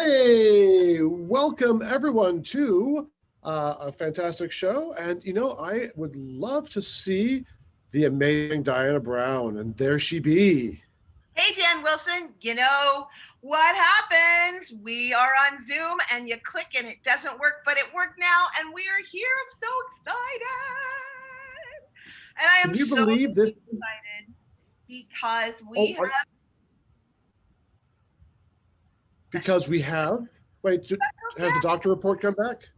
Hey, welcome everyone to a fantastic show. And I would love to see the amazing Diana Brown, and there she be. Hey, Dan Wilson, you know what happens? We are on Zoom and you click and it doesn't work, but it worked now and we are here. I'm so excited. And I Can am you so believe this is, excited because oh, we have because we have, wait, has the doctor report come back?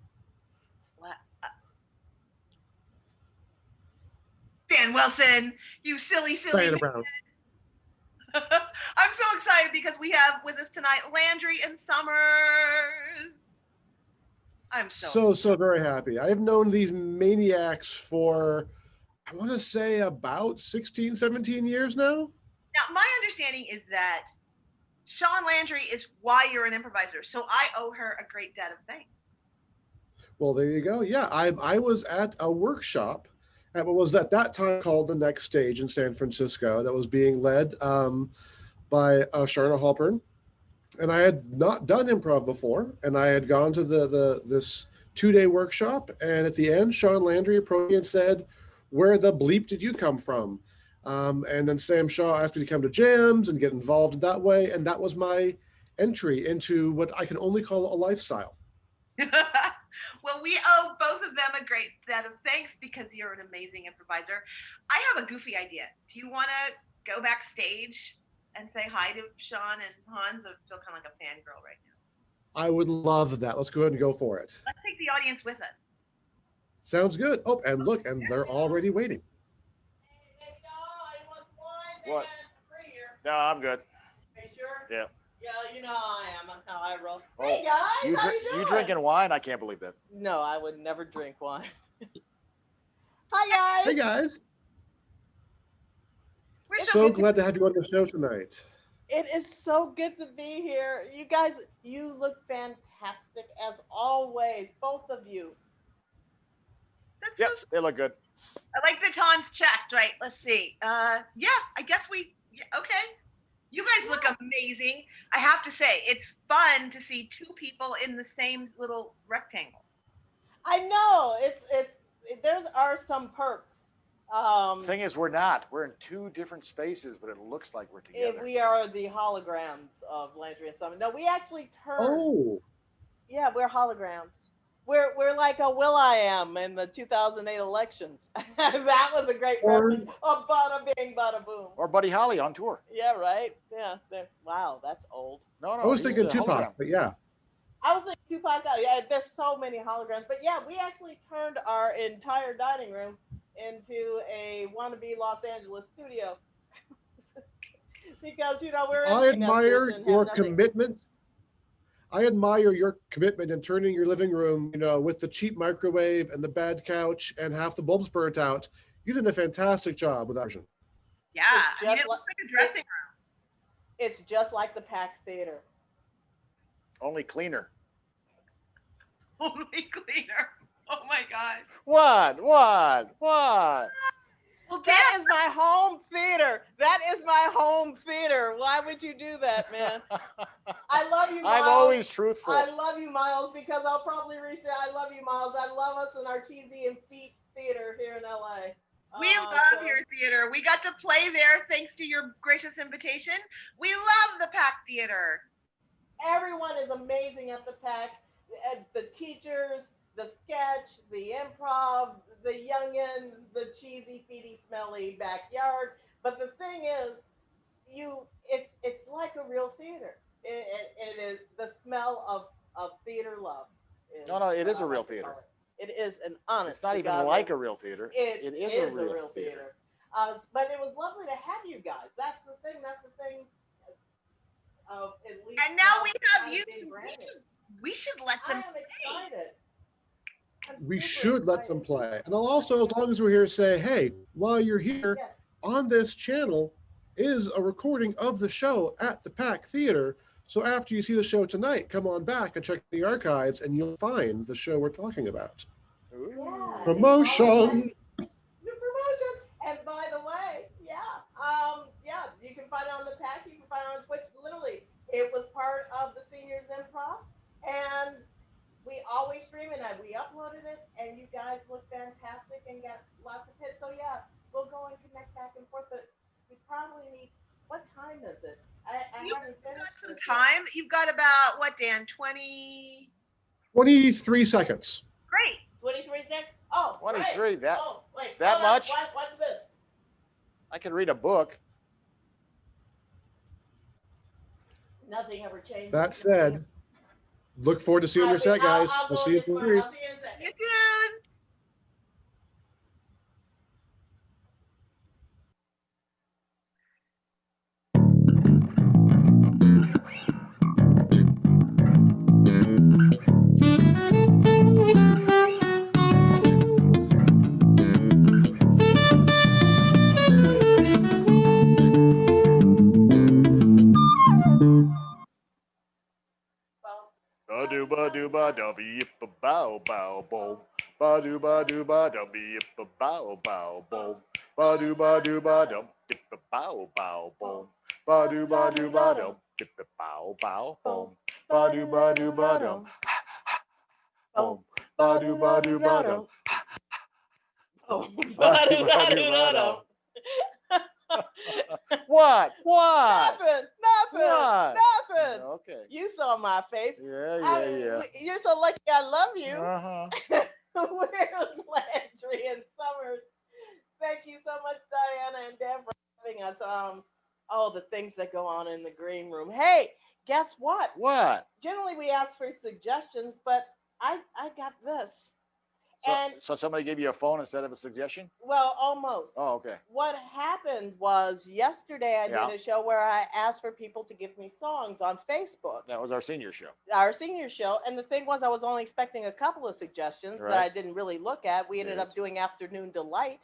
Dan Wilson, you silly Diana man. Brown. I'm so excited because we have with us tonight Landry and Summers. I'm So very happy. I have known these maniacs for, I want to say about 16, 17 years now. Now, my understanding is that Sean Landry is why you're an improviser. So I owe her a great debt of thanks. Well, there you go. Yeah, I was at a workshop at what was at that time called the Next Stage in San Francisco that was being led by Sharna Halpern. And I had not done improv before, and I had gone to this 2-day workshop. And at the end, Sean Landry approached me and said, "Where the bleep did you come from?" And then Sam Shaw asked me to come to jams and get involved in that way. And that was my entry into what I can only call a lifestyle. Well, we owe both of them a great debt of thanks because you're an amazing improviser. I have a goofy idea. Do you want to go backstage and say hi to Sean and Hans? I feel kind of like a fangirl right now. I would love that. Let's go ahead and go for it. Let's take the audience with us. Sounds good. Oh, and look, and they're already waiting. What? No, I'm good. Are you sure? Yeah. Yeah, you know how I am. That's how I roll. Oh, Hey guys, how you doing? You drinking wine? I can't believe that. No, I would never drink wine. Hi guys. Hey guys. We're So glad to have you on the show tonight. It is so good to be here. You guys, you look fantastic as always, both of you. That's Yep, so they look good. I like that Hans checked, right? Let's see. Yeah, I guess okay. You guys look amazing. I have to say, it's fun to see two people in the same little rectangle. I know there's are some perks. Thing is, we're not. We're in two different spaces, but it looks like we're together. We are the holograms of Landry and Summers. No, we actually turned. Oh. Yeah, we're holograms. We're like a Will.I.am in the 2008 elections. That was a great reference. Oh, bada bing, bada boom. Or Buddy Holly on tour. Yeah, right. Yeah. Wow, that's old. No. I was thinking Tupac, but yeah. I was thinking Tupac. Yeah, there's so many holograms. But yeah, we actually turned our entire dining room into a wannabe Los Angeles studio. Because, we're I admire your commitment. I admire your commitment in turning your living room, with the cheap microwave and the bad couch and half the bulbs burnt out. You did a fantastic job with that. Yeah, it looks like a dressing room. It's just like the Pack Theater. Only cleaner. Only cleaner. Oh my God. What? Well, that is my home theater. That is my home theater. Why would you do that, man? I love you, Miles. I'm always truthful. I love you, Miles, because I'll probably reach there. I love you, Miles. I love us in our cheesy and feet theater here in LA. We love your theater. We got to play there thanks to your gracious invitation. We love the Pack Theater. Everyone is amazing at the Pack. The teachers, the sketch, the improv, the youngins, the cheesy, feety, smelly backyard. But the thing is, it's like a real theater. It is the smell of theater love. No, it is a real theater. It is an honest. It's not even like a real theater. It is a real theater. But it was lovely to have you guys. That's the thing. Of at least. And now we have you. We should let them play. Excited. We should let them play. And I'll also, as long as we're here, say, hey, while you're here, on this channel is a recording of the show at the Pack Theater. So after you see the show tonight, come on back and check the archives and you'll find the show we're talking about. Yeah. Promotion. Your promotion. And by the way, you can find it on the Pack. You can find it on Twitch. Literally, it was part of the Seniors Improv. time. You've got about what, Dan? 20. 23 seconds. Great. 23 seconds. Oh, 23, right. that- Oh, wait. that hold on. much? What's this? I can read a book. Nothing ever changes. That said, look forward to seeing your set, guys. I'll We'll go see you get in my- 3. I'll see you in a second. See you soon. Ba do ba do ba da be yip ba bow bow boom. Ba do ba do ba da be yip ba bow bow boom. Ba do ba do ba da yip ba bow bow boom. Ba do ba do ba da yip ba bow bow boom. Ba do ba do ba da boom. Ba do ba do ba da. Ba-do-ba-do-ba-do. What? What? Nothing. What? Nothing. Okay. You saw my face. Yeah. You're so lucky I love you. Uh-huh. We're Landry and Summers. Thank you so much, Diana and Dan, for having us. Oh, the things that go on in the green room. Hey, guess what? What? Generally, we ask for suggestions, but I got this. So somebody gave you a phone instead of a suggestion? Well, almost. Oh, okay. What happened was yesterday I did a show where I asked for people to give me songs on Facebook. That was our senior show. Our senior show. And the thing was, I was only expecting a couple of suggestions that I didn't really look at. We ended up doing Afternoon Delight.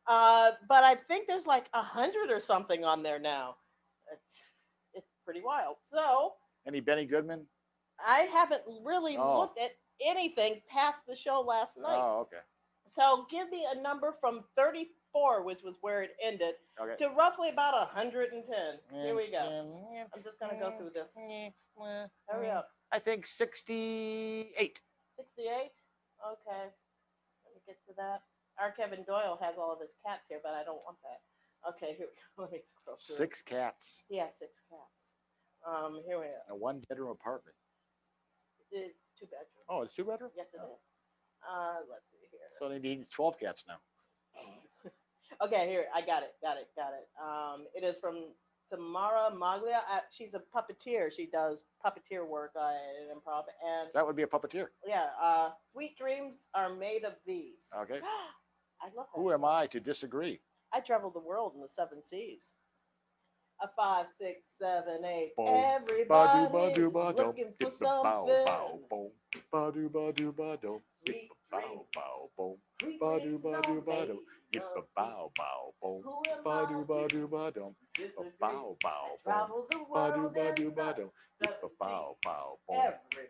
But I think there's like 100 or something on there now. It's pretty wild. So. Any Benny Goodman? I haven't really looked at anything past the show last night. Oh, okay. So give me a number from 34, which was where it ended, to roughly about 110. Here we go. I'm just going to go through this. Hurry up. I think 68. 68? Okay. Let me get to that. Our Kevin Doyle has all of his cats here, but I don't want that. Okay, here we go. Let me scroll through. 6 cats. Yeah, 6 cats. Here we are. A 1-bedroom apartment. It's 2 bedroom. Oh, it's 2 bedroom? Yes, it is. Let's see here. So they need 12 cats now. Okay, here, I got it. It is from Tamara Maglia. She's a puppeteer. She does puppeteer work at Improv. And that would be a puppeteer. Yeah, sweet dreams are made of these. Okay. I love that. Who am I to disagree? I traveled the world in the 7 seas. A 5, 6, 7, 8. Boom. Everybody's looking for something. Ba-do, ba-do, ba-do. Sweet Bow, bow, boom. dreams Ba-do, are ba-do, made ba-do. of Yip, bow, bow, boom. Who am Ba-do, I ba-do, to ba-do. disagree? Bow, bow, boom. Travel the Ba-do, world ba-do, in ba-do. the Yip, 7 bow, seas. bow, boom.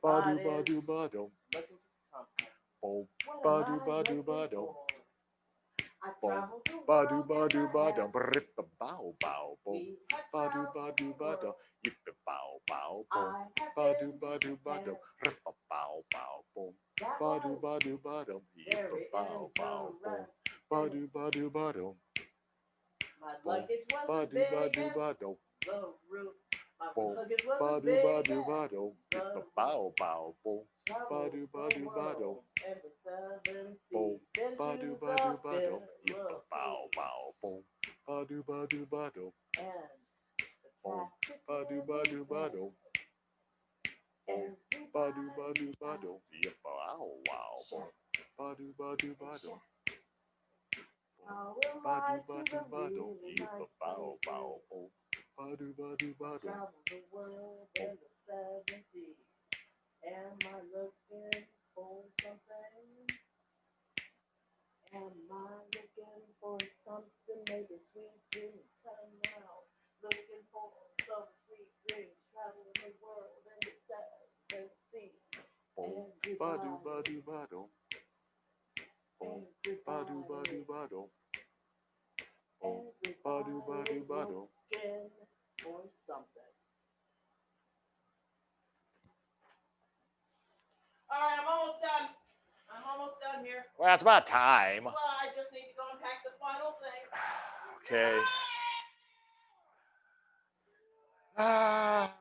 Ba-do, ba-do, Everybody's ba-do. looking for something. Boom. What Ba-do, am I ba-do, looking ba-do. for? I Boom. traveled the Ba-do, world, ba-do, yes, I ba-do. have. Brip, bow, bow, boom. We have Ba-do, traveled ba-do, the ba-do. world. Yip, bow, bow, boom. I have Ba-do, been ba-do, to ba-do. Japan. Rip, bow, bow, boom. That Ba-do, was ba-do, ba-do. Yip, very bow, bow, boom. interesting. Ba-do, ba-do, ba-do. My luggage was as Ba-do, big ba-do, as ba-do. the roof. My Boom. luggage was as Ba-do, big ba-do, as ba-do. Yip, bow, bow, boom. Ba-do, ba-do, ba-do. and the 7 Boom. seas. Been Ba-do, to ba-do, the ba-do. Yip, Philippines. bow, bow, boom. Ba-do, ba-do, ba-do. And Boom. the Ba-do, ba-do, ba-do. Boom. Ba-do, ba-do, ba-do. Yip, wow, wow, boom. Ba-do, ba-do, ba-do. Ba-do, ba-do, ba-do. Yip, bow, bow, boom. Ba-do, ba-do, ba-do. Travel the world in the 7 seas. Am I looking for something? Am I looking for something? Maybe sweet dreams somehow. Looking for some sweet dreams. Travel the world in the 7 seas. Boom. Ba-do, ba-do, ba-do. Boom. Ba-do, ba-do, ba-do. Boom. Ba-do, ba-do, ba-do. Looking for something. All right, I'm almost done here. Well, it's about time. Well, I just need to go and pack the final thing. Okay. Ah.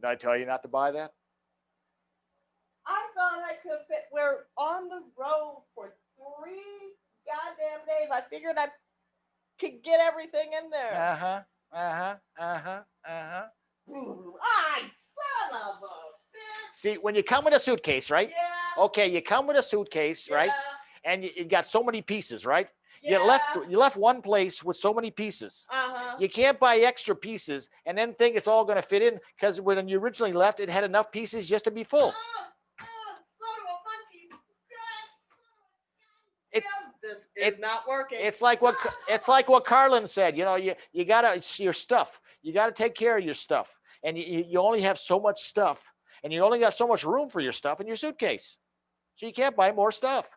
Didn't I tell you not to buy that? I thought I could fit. We're on the road for 3 goddamn days. I figured I could get everything in there. Son of a bitch. See, when you come with a suitcase, right? Yeah. Okay, you come with a suitcase, right? Yeah. And you got so many pieces, right? Yeah. You left one place with so many pieces. You can't buy extra pieces and then think it's all going to fit in, because when you originally left, it had enough pieces just to be full. This is not working. It's like what Carlin said. You know, you gotta your stuff. You gotta take care of your stuff, and you only have so much stuff, and you only got so much room for your stuff in your suitcase, so you can't buy more stuff.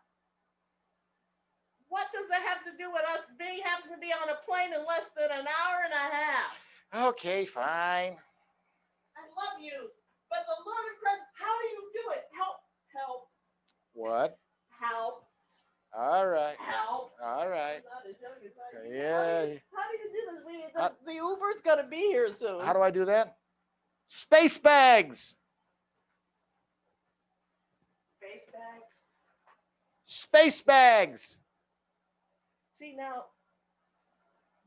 What does that have to do with us having to be on a plane in less than an hour and a half? Okay, fine. I love you, but the Lord of Christ, how do you do it? Help. What? Help. All right. Help. All right. Yeah. How do you do this? The Uber's going to be here soon. How do I do that? Space bags. Space bags. Space bags. See, now,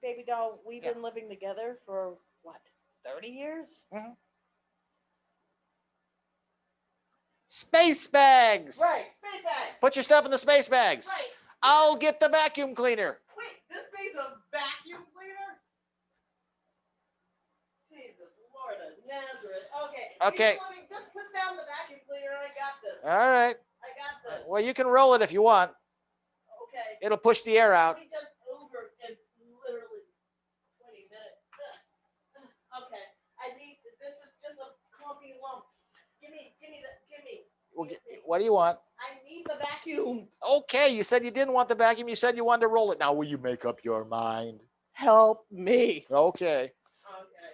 baby doll, we've been living together for, what, 30 years? Mm-hmm. Space bags. Right, space bags. Put your stuff in the space bags. Right. I'll get the vacuum cleaner. Wait, this thing's a vacuum cleaner? Jesus, Lord of Nazareth. Okay. Just put down the vacuum cleaner. I got this. All right. I got this. Well, you can roll it if you want. Okay. It'll push the air out. We just Uber in literally 20 minutes. Okay. This is just a clumpy lump. Give me. What do you want? I need the vacuum. Okay, you said you didn't want the vacuum. You said you wanted to roll it. Now, will you make up your mind? Help me. Okay. Okay.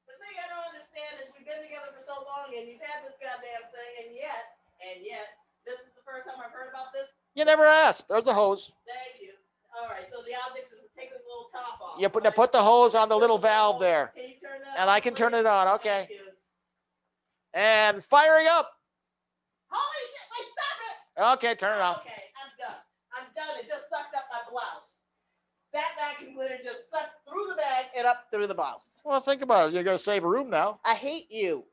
The thing I don't understand is we've been together for so long and you've had this goddamn thing, and yet, this is the first time I've heard about this. You never asked. There's the hose. Thank you. All right, so the object is to take this little top off. You put the hose on the little valve there. Can you turn that And on, I can turn please? it on. Okay. Thank you. And firing up. Holy shit, wait, stop it! Okay, turn it off. Okay, I'm done. It just sucked up my blouse. That vacuum cleaner just sucked through the bag and up through the blouse. Well, think about it. You're going to save room now. I hate you.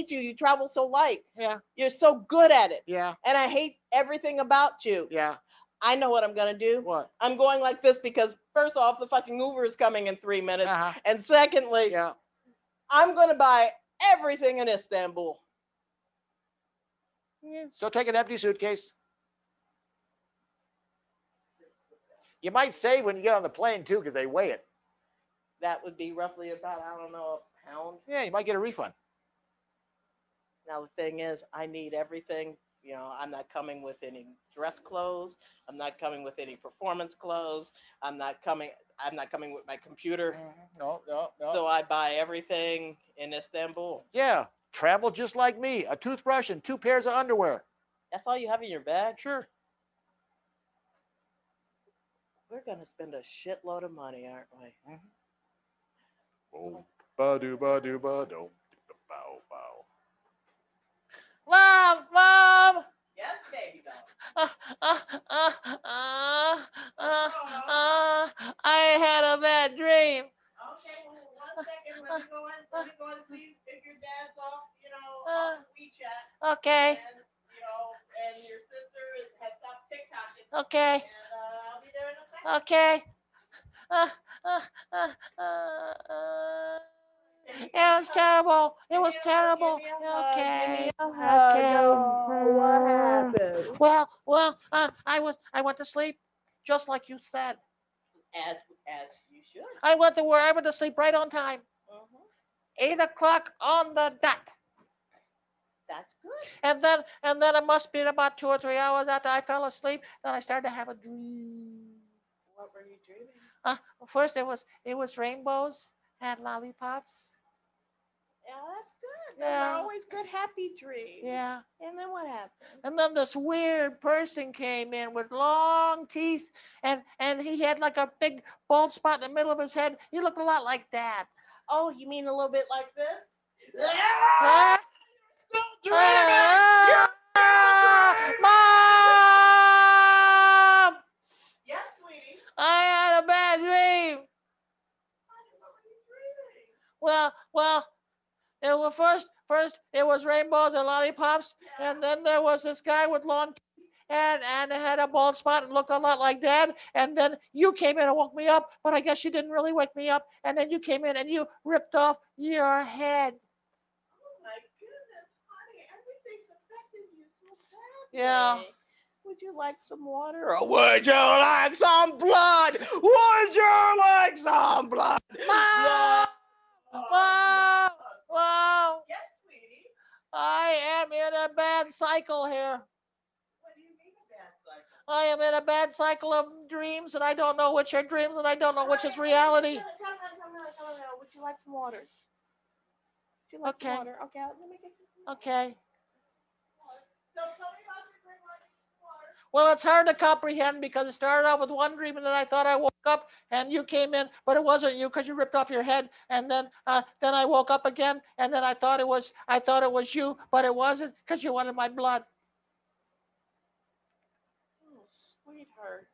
You travel so light. Yeah. You're so good at it. Yeah. And I hate everything about you. Yeah. I know what I'm going to do. What? I'm going like this because, first off, the fucking Uber is coming in 3 minutes. Uh-huh. And secondly, Yeah. I'm going to buy everything in Istanbul. Yeah. So take an empty suitcase. You might save when you get on the plane, too, because they weigh it. That would be roughly about, I don't know, a pound. Yeah, you might get a refund. Now, the thing is, I need everything. You know, I'm not coming with any dress clothes. I'm not coming with any performance clothes. I'm not coming with my computer. No. So I buy everything in Istanbul. Yeah, travel just like me. A toothbrush and 2 pairs of underwear. That's all you have in your bag? Sure. We're going to spend a shitload of money, aren't we? Oh, ba-do-ba-do-ba-do. Bow. Mom! Yes, baby doll. I had a bad dream. Okay, well, 1 second. Let me go in and see if your dad's off, off WeChat. Okay. And, and your sister has stopped TikToking. Okay. And I'll be there in a second. Okay. It was terrible. It was terrible. Okay. Okay. What happened? Well, I went to sleep, just like you said. As you should. I went to sleep right on time. 8 o'clock on the dot. That's good. And then it must be about 2 or 3 hours after I fell asleep that I started to have a dream. What were you dreaming? First it was rainbows and lollipops. Yeah, that's good. Yeah. Those are always good, happy dreams. Yeah. And then what happened? And then this weird person came in with long teeth, and he had like a big bald spot in the middle of his head. He looked a lot like Dad. Oh, you mean a little bit like this? Ah! Still dreaming! You're Mom! Yes, sweetie. I had a bad dream. What were you dreaming? Well, it was first it was rainbows and lollipops, Yeah. and then there was this guy with long teeth, and it had a bald spot and looked a lot like Dad. And then you came in and woke me up, but I guess you didn't really wake me up. And then you came in and you ripped off your head. Oh my goodness, honey, everything's affecting you so badly. Yeah. Would you like some water? Or would you like some blood? Would you like some blood? Mom! Mom! Mom! Yes, sweetie. I am in a bad cycle here. What do you mean a bad cycle? I am in a bad cycle of dreams, and I don't know which are dreams, and I don't know which is reality. Come on. Would you like some water? Would you like Okay. some water? Okay, let me get you some water. Okay. So tell me about your dream while I get some water. Well, it's hard to comprehend because it started out with one dream, and then I thought I woke up, and you came in, but it wasn't you because you ripped off your head, and then I woke up again, and then I thought it was you, but it wasn't because you wanted my blood. Oh, sweetheart.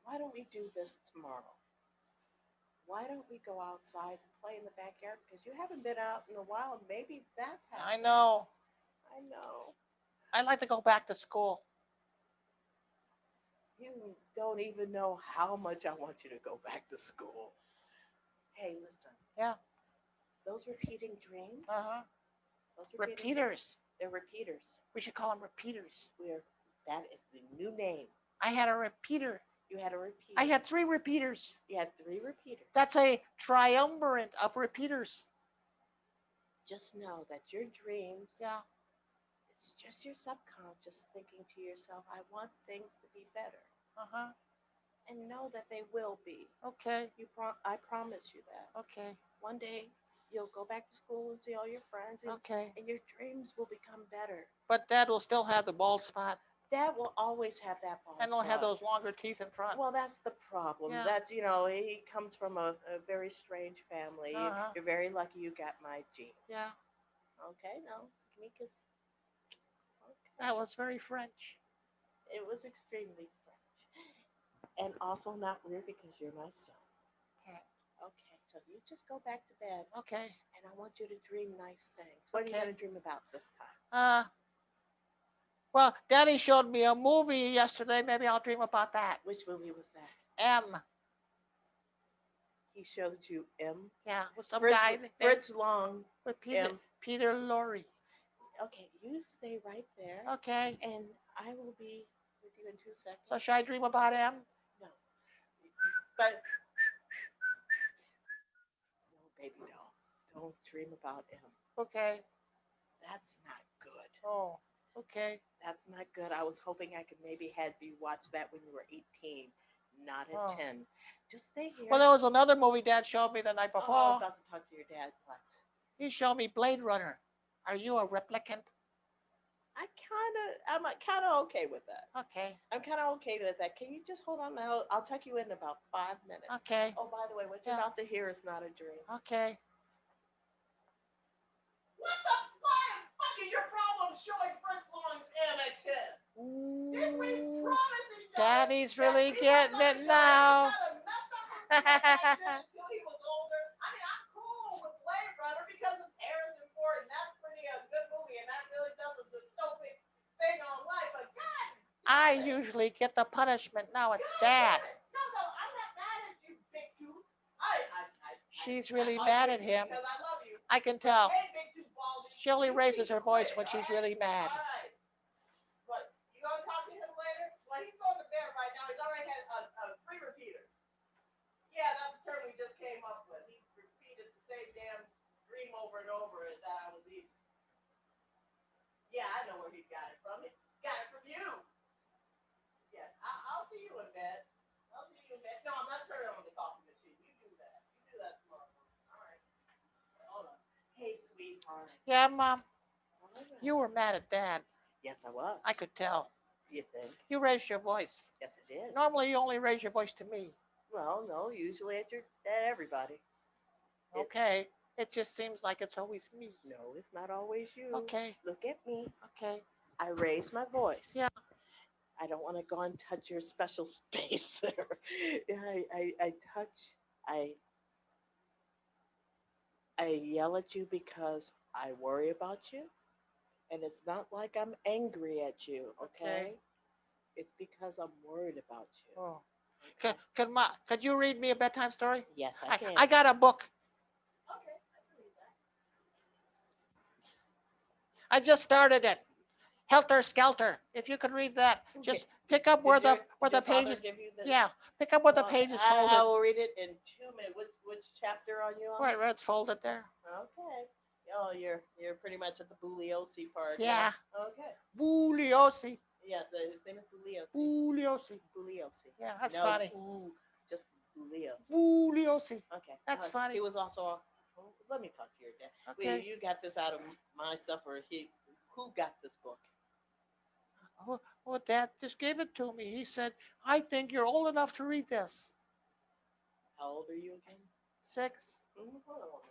Why don't we do this tomorrow? Why don't we go outside and play in the backyard? Because you haven't been out in a while. Maybe that's how. I know. I know. I'd like to go back to school. You don't even know how much I want you to go back to school. Hey, listen. Yeah. Those repeating dreams. Those Repeaters. They're repeaters. We should call them repeaters. That is the new name. I had a repeater. You had a repeater. I had 3 repeaters. You had 3 repeaters. That's a triumvirate of repeaters. Just know that your dreams. Yeah. It's just your subconscious thinking to yourself, I want things to be better. And know that they will be. Okay. I promise you that. Okay. One day you'll go back to school and see all your friends. And, Okay. and your dreams will become better. But Dad will still have the bald spot. Dad will always have that bald And he'll spot. have those longer teeth in front. Well, that's the problem. Yeah. That's, he comes from a very strange family. You're very lucky you got my genes. Yeah. Okay, no. Give me a kiss. Okay. That was very French. It was extremely French. And also not weird because you're my son. Okay. Okay, so you just go back to bed. Okay. And I want you to dream nice things. What are you Okay. going to dream about this time? Well, Daddy showed me a movie yesterday. Maybe I'll dream about that. Which movie was that? M. He showed you M? Yeah, with some Fritz, guy. Fritz Long. With Peter Lorre. Okay, you stay right there. Okay. And I will be with you in 2 seconds. So should I dream about M? No. But no, baby doll. Don't dream about M. Okay. That's not good. Oh, okay. That's not good. I was hoping I could maybe have you watch that when you were 18, not at 10. Just stay here. Well, there was another movie Dad showed me the night I before. was about to talk to your dad. What? He showed me Blade Runner. Are you a replicant? I'm kind of okay with that. Okay. I'm kind of okay with that. Can you just hold on? I'll tuck you in about 5 minutes. Okay. Oh, by the way, what you're about to hear is not a dream. Okay. What the fuck is your problem showing Fritz Long's M at 10? Did we promise each other? Daddy's really getting it now. Until he was older. I mean, I'm cool with Blade Runner because it's Harrison Ford, and that's pretty a good movie, and that really does a dystopic thing on life. But God, I usually get the punishment. Now it's Dad. No, I'm not mad at you, Big Tooth. She's really mad at him. Because I love you. I can tell. Hey, Big Tooth Baldy. She only raises her voice when she's really mad. All right. What? You gonna talk to him later? Well, he's going to bed right now. He's already had a 3 repeater. Yeah, that's the term we just came up with. He repeated the same damn dream over and over as that I was eating. Yeah, I know where he got it from. He got it from you. Yeah, I'll see you in bed. I'll see you in bed. No, I'm not turning on the coffee machine. You do that. You do that tomorrow. All right. Hold on. Hey, sweetheart. Yeah, Mom. You were mad at Dad. Yes, I was. I could tell. You think? You raised your voice. Yes, I did. Normally, you only raise your voice to me. Well, no, usually at everybody. Okay. It just seems like it's always me. No, it's not always you. Okay. Look at me. Okay. I raise my voice. Yeah. I don't want to go and touch your special space there. I touch, I, I yell at you because I worry about you. And it's not like I'm angry at you, okay? Okay. It's because I'm worried about you. Oh. Okay? Could you read me a bedtime story? Yes, I can. I got a book. Okay, I can read that. I just started it. Helter Skelter. If you could read that, just pick up where Did your, the did your father pages. give you this? Yeah, pick up where the Well, pages I folded. will read it in 2 minutes. Which chapter are you on? Right, where it's folded there. Okay. Oh, you're pretty much at the Bugliosi part. Yeah. Okay. Bugliosi. Yes, his name is Bugliosi. Bugliosi. Bugliosi. Yeah, that's no, funny. Just Bugliosi. Bugliosi. Okay. That's funny. He was also. Let me talk to your dad. Okay. You got this out of my stuff, or who got this book? Oh, Dad just gave it to me. He said, I think you're old enough to read this. How old are you again? 6. Hold on one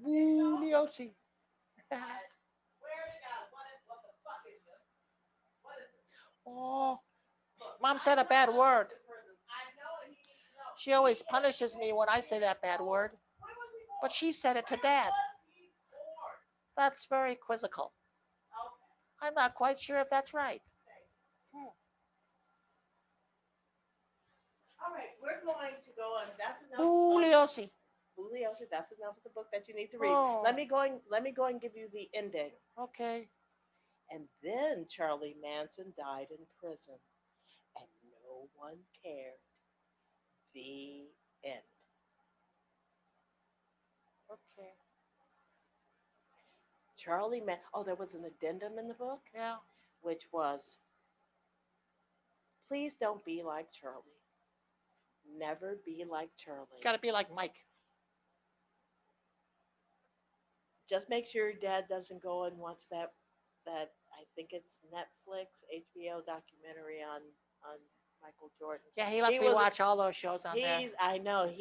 moment. Bugliosi. I swear to God, what the fuck is this? What is this? Oh, Look, Mom said a bad word. I know, and he needs to know. She always punishes me when I say that bad word. What was he for? But she said it to Dad. What was he for? That's very quizzical. Okay. I'm not quite sure if that's right. All right, we're going to go on. That's enough. Bugliosi. Bugliosi, that's enough of the book that you need to read. Oh. Let me go and give you the ending. Okay. And then Charlie Manson died in prison, and no one cared. The end. Okay. Charlie Manson. Oh, there was an addendum in the book, Yeah. which was, please don't be like Charlie. Never be like Charlie. Got to be like Mike. Just make sure your dad doesn't go and watch that I think it's Netflix HBO documentary on Michael Jordan. Yeah, he lets me watch all those shows on there. I know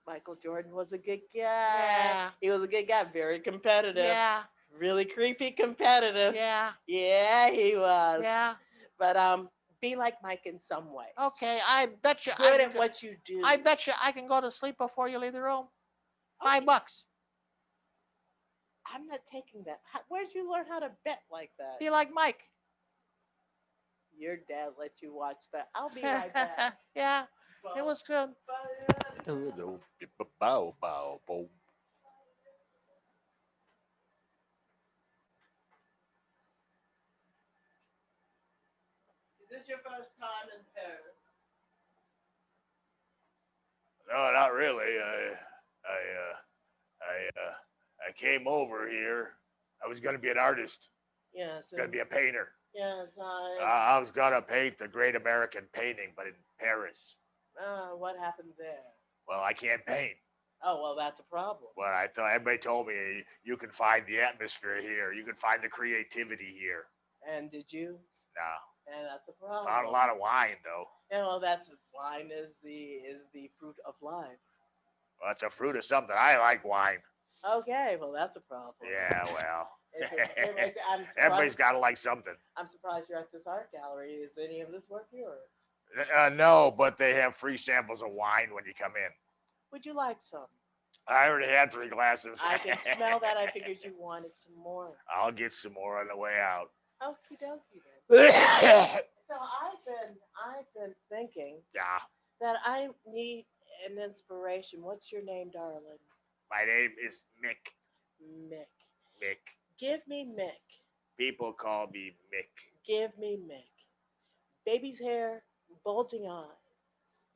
Michael Jordan was a good guy. Yeah. He was a good guy, very competitive. Yeah. Really creepy competitive. Yeah. Yeah, he was. Yeah. But be like Mike in some ways. Okay, I bet you. Good at what you do. I bet you I can go to sleep before you leave the room. Okay. $5. I'm not taking that. Where'd you learn how to bet like that? Be like Mike. Your dad let you watch that. I'll be right back. Yeah, it was good. Bow, bow, boom. Is this your first time in Paris? No, not really. I came over here. I was going to be an artist. Yes. Going to be a painter. Yes. I was going to paint the Great American Painting, but in Paris. What happened there? Well, I can't paint. Oh, well, that's a problem. But I thought everybody told me you can find the atmosphere here. You can find the creativity here. And did you? No. And that's a problem. Found a lot of wine though. Yeah, well, wine is the fruit of life. Well, it's a fruit of something. I like wine. Okay, well, that's a problem. Yeah, well. I'm Everybody's got to like something. I'm surprised you're at this art gallery. Is any of this work yours? No, but they have free samples of wine when you come in. Would you like some? I already had 3 glasses. I can smell that. I figured you wanted some more. I'll get some more on the way out. Okie dokie then. So I've been thinking Yeah. that I need an inspiration. What's your name, darling? My name is Mick. Mick. Mick. Give me Mick. People call me Mick. Give me Mick. Baby's hair, bulging eyes,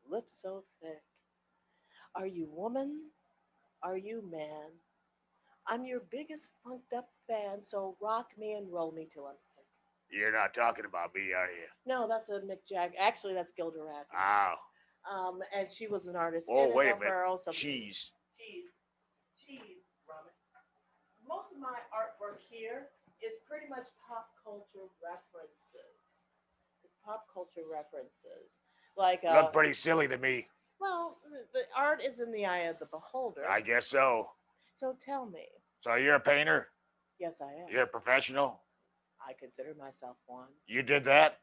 lips so thick. Are you woman? Are you man? I'm your biggest funked up fan, so rock me and roll me till I'm sick. You're not talking about me, are you? No, that's a Mick Jagger. Actually, that's Gilda Radner. Oh. And she was an artist. Oh, in wait a and of her minute. also. Cheese. Cheese, Robert. Most of my artwork here is pretty much pop culture references. It's pop culture references. Like Look pretty silly to me. Well, the art is in the eye of the beholder. I guess so. So tell me. So you're a painter? Yes, I am. You're a professional? I consider myself one. You did that?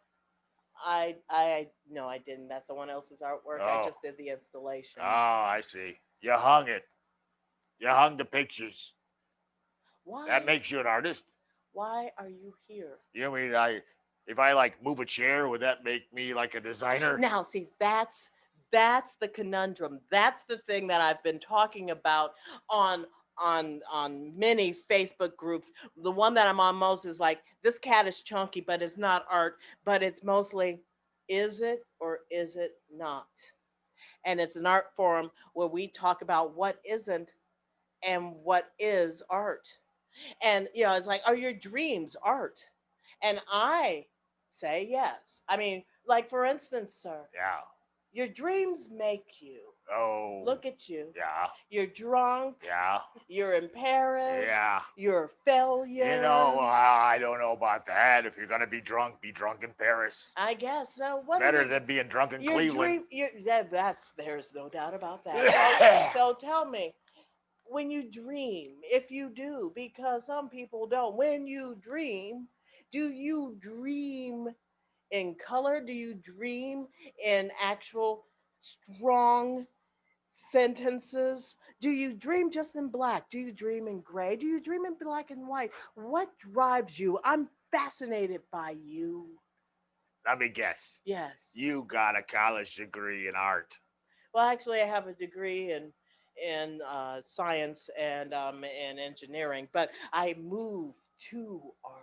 I no, I didn't. That's someone else's artwork. I Oh. just did the installation. Oh, I see. You hung it. You hung the pictures. Why? That makes you an artist. Why are you here? You mean if I like move a chair, would that make me like a designer? Now, see, that's the conundrum. That's the thing that I've been talking about on many Facebook groups. The one that I'm on most is like, this cat is chunky, but it's not art, but it's mostly, is it or is it not? And it's an art forum where we talk about what isn't and what is art. And it's like, are your dreams art? And I say yes. I mean, like, for instance, sir, Yeah. your dreams make you. Oh. Look at you. Yeah. You're drunk. Yeah. You're in Paris. Yeah. You're a failure. You know, I don't know about that. If you're gonna be drunk in Paris. I guess so. What Better than being drunk in your Cleveland. there's no doubt about that. So tell me, when you dream, if you do, because some people don't, when you dream, do you dream in color? Do you dream in actual strong sentences? Do you dream just in black? Do you dream in gray? Do you dream in black and white? What drives you? I'm fascinated by you. Let me guess. Yes. You got a college degree in art. Well, actually, I have a degree in science and in engineering, but I moved to art.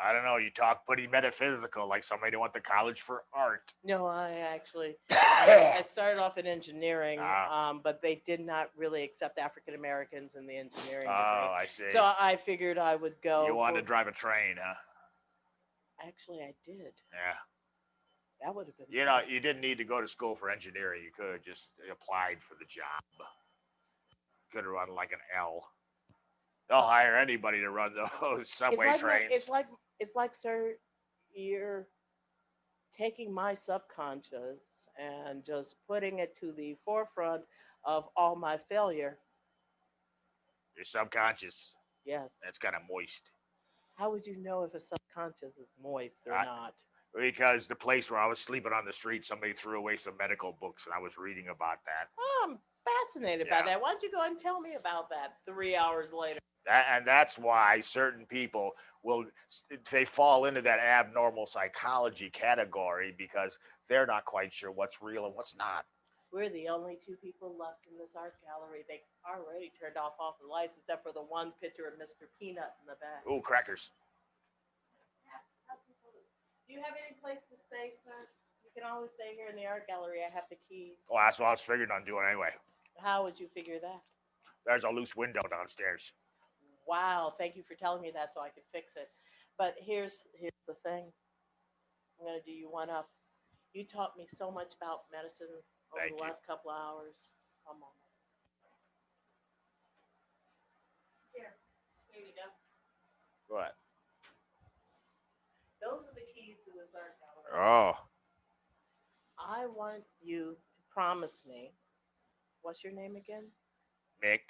I don't know. You talk pretty metaphysical, like somebody who went to college for art. No, I actually I started off in engineering, but they did not really accept African Americans in the engineering Oh, degree. I see. So I figured I would go. You wanted to drive a train, huh? Actually, I did. Yeah. That would have been. You know, you didn't need to go to school for engineering. You could have just applied for the job. Could have run like an L. They'll hire anybody to run those subway trains. It's like, sir, you're taking my subconscious and just putting it to the forefront of all my failure. Your subconscious. Yes. That's kind of moist. How would you know if a subconscious is moist or not? Because the place where I was sleeping on the street, somebody threw away some medical books, and I was reading about that. Oh, I'm fascinated by that. Why don't you go and tell me about that 3 hours later? And that's why certain people they fall into that abnormal psychology category because they're not quite sure what's real and what's not. We're the only two people left in this art gallery. They already turned off all the lights except for the one picture of Mr. Peanut in the back. Ooh, crackers. Do you have any place to stay, sir? You can always stay here in the art gallery. I have the keys. Well, that's what I was figuring on doing anyway. How would you figure that? There's a loose window downstairs. Wow, thank you for telling me that so I could fix it. But here's the thing. I'm going to do you one up. You taught me so much about medicine over the last couple of hours. Come on. Here you go. What? Those are the keys to this art gallery. Oh. I want you to promise me. What's your name again? Mick.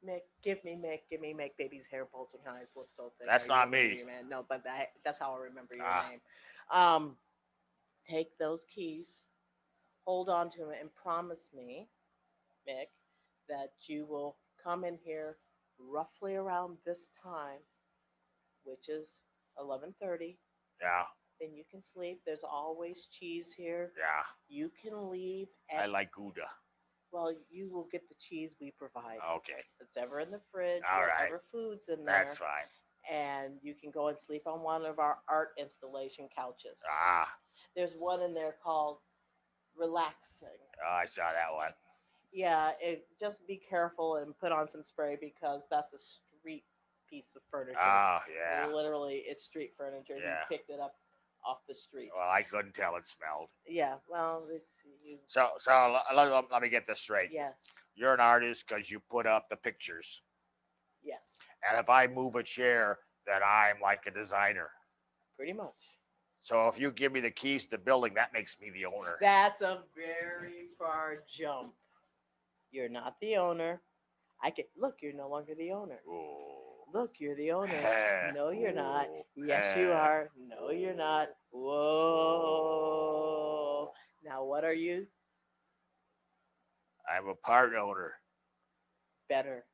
Mick, give me Mick. Baby's hair bulging high, slip so thick. That's not me. Man. No, but that's how I remember your name. Take those keys, hold on to them, and promise me, Mick, that you will come in here roughly around this time, which is 11:30. Yeah. Then you can sleep. There's always cheese here. Yeah. You can leave. I like Gouda. Well, you will get the cheese we provide. Okay. It's ever in the fridge. All whatever right. Food's in there. That's fine. And you can go and sleep on one of our art installation couches. Ah. There's one in there called Relaxing. Oh, I saw that one. Yeah, just be careful and put on some spray because that's a street piece of furniture. Oh, yeah. Literally, it's street furniture. Yeah. You picked it up off the street. Well, I couldn't tell it smelled. Yeah, well, it's you. So let me get this straight. Yes. You're an artist because you put up the pictures. Yes. And if I move a chair, then I'm like a designer. Pretty much. So if you give me the keys to the building, that makes me the owner. That's a very far jump. You're not the owner. I can look. You're no longer the owner. Ooh. Look, you're the owner. Eh, No, you're not. ooh, Yes, you eh. are. No, you're not. Whoa. Now, what are you? I'm a part owner. Better.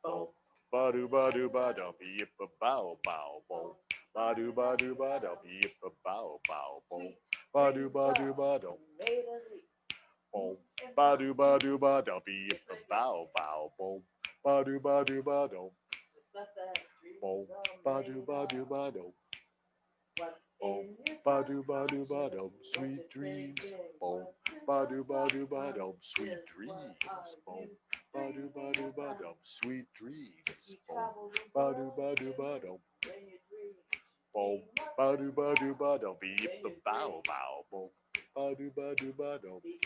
Boom. Ba-do ba-do ba-dum, yip-a bow bow boom. Ba-do ba-do ba-dum, yip-a bow bow boom. Ba-do ba-do ba-dum, Made of leaf. boom. Ba-do ba-do ba-dum, yip-a bow bow boom. Ba-do ba-do ba-dum, The stuff that dreams boom. are Ba-do made ba-do of. ba-dum, What's boom. in your Ba-do ba-do ba-dum, subconscious, sweet what dreams, you're thinking, boom. what's in Ba-do your ba-do ba-dum, sweet subconscious, dreams, what are boom. you Ba-do ba-do dreaming about? ba-dum, sweet dreams, You boom. travel the Ba-do world ba-do thinking ba-dum, when you dream. boom. See much Ba-do of ba-do life ba-dum, when yip you a bow dream. bow, boom. Ba-do ba-do ba-dum, Because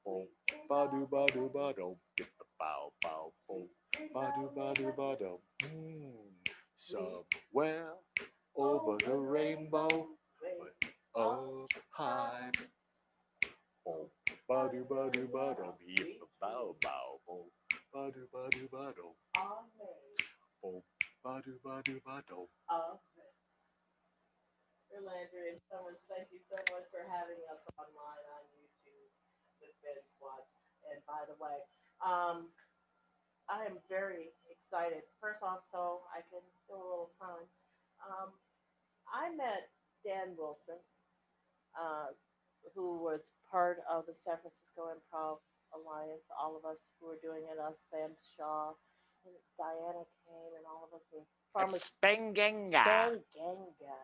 boom. sweet dreams Ba-do are ba-do always ba-dum, yip a bow bow, boom. sweet dreams Ba-do are ba-do always ba-dum, somewhere over the rainbow, up high, boom. Ba-do ba-do ba-dum, yip a bow bow, boom. Ba-do ba-do ba-dum, are made boom. Ba-do ba-do ba-dum. of this. Landry Summers, thank you so much for having us online on YouTube with Bingewatch. And by the way, I am very excited. First off, so I can do a little time. Um, I met Dan Wilson, uh, who was part of the San Francisco Improv Alliance. All of us who were doing it, us, Sam Shaw, and Diana came, and all of us in Spangenga. Spanganga.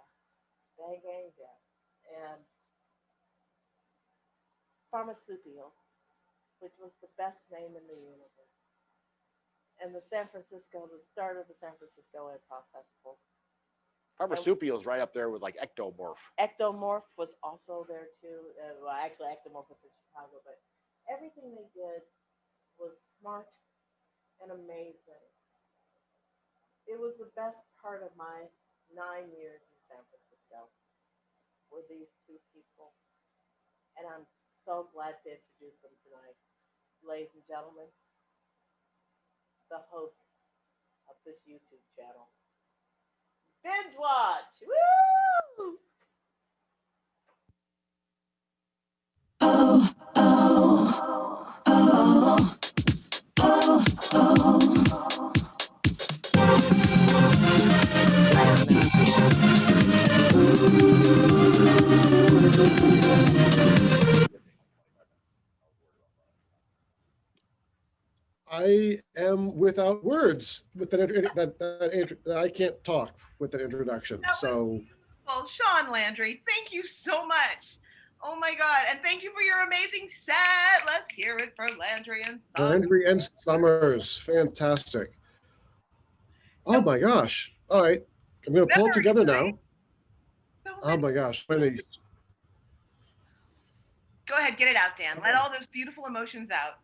Spanganga. And Pharmaceutical, which was the best name in the universe. And the start of the San Francisco Improv Festival. Pharmaceuticals right up there with like Ectomorph. Ectomorph was also there too. Well, actually, Ectomorph was in Chicago, but everything they did was smart and amazing. It was the best part of my 9 years in San Francisco were these two people. And I'm so glad to introduce them tonight. Ladies and gentlemen, the hosts of this YouTube channel, Bingewatch! Woo! I am without words with that I can't talk with that introduction. That was So beautiful. Sean Landry, thank you so much. Oh my God. And thank you for your amazing set. Let's hear it for Landry and Summers. Landry and Summers, fantastic. Oh my gosh. All right. I'm going to pull it together now. Oh my gosh. Go ahead, get it out, Dan. Let all those beautiful emotions out.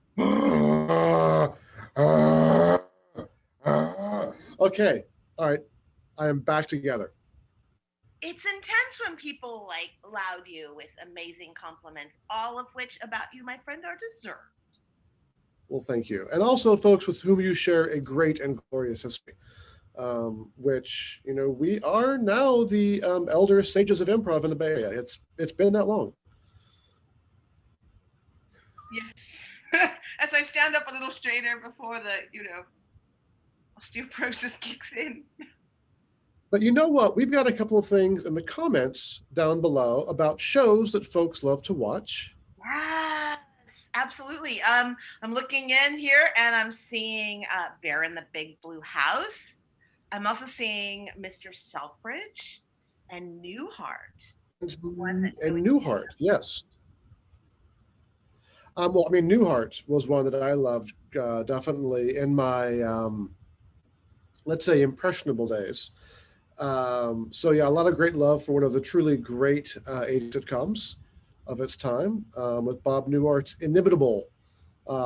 Okay. All right. I am back together. It's intense when people like loud you with amazing compliments, all of which about you, my friend, are deserved. Well, thank you. And also folks with whom you share a great and glorious history. Which we are now the elder sages of improv in the Bay Area. It's been that long. Yes. As I stand up a little straighter before the osteoporosis kicks in. But you know what? We've got a couple of things in the comments down below about shows that folks love to watch. Yes, absolutely. I'm looking in here and I'm seeing Bear in the Big Blue House. I'm also seeing Mr. Selfridge and Newhart. And Newhart, yes. Well, I mean, Newhart was one that I loved definitely in my, let's say, impressionable days. So yeah, a lot of great love for one of the truly great 80s sitcoms of its time, with Bob Newhart's inimitable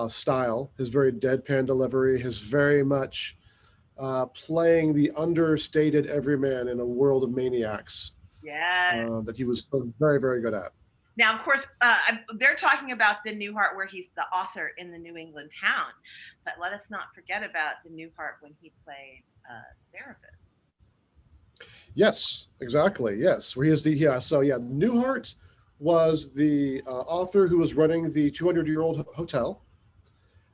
style, his very deadpan delivery, his very much playing the understated everyman in a world of maniacs Yeah. that he was very, very good at. Now, of course, they're talking about the Newhart where he's the author in the New England Town, but let us not forget about the Newhart when he played therapist. Yes, exactly. Yes, where he is the Newhart was the author who was running the 200-year-old hotel,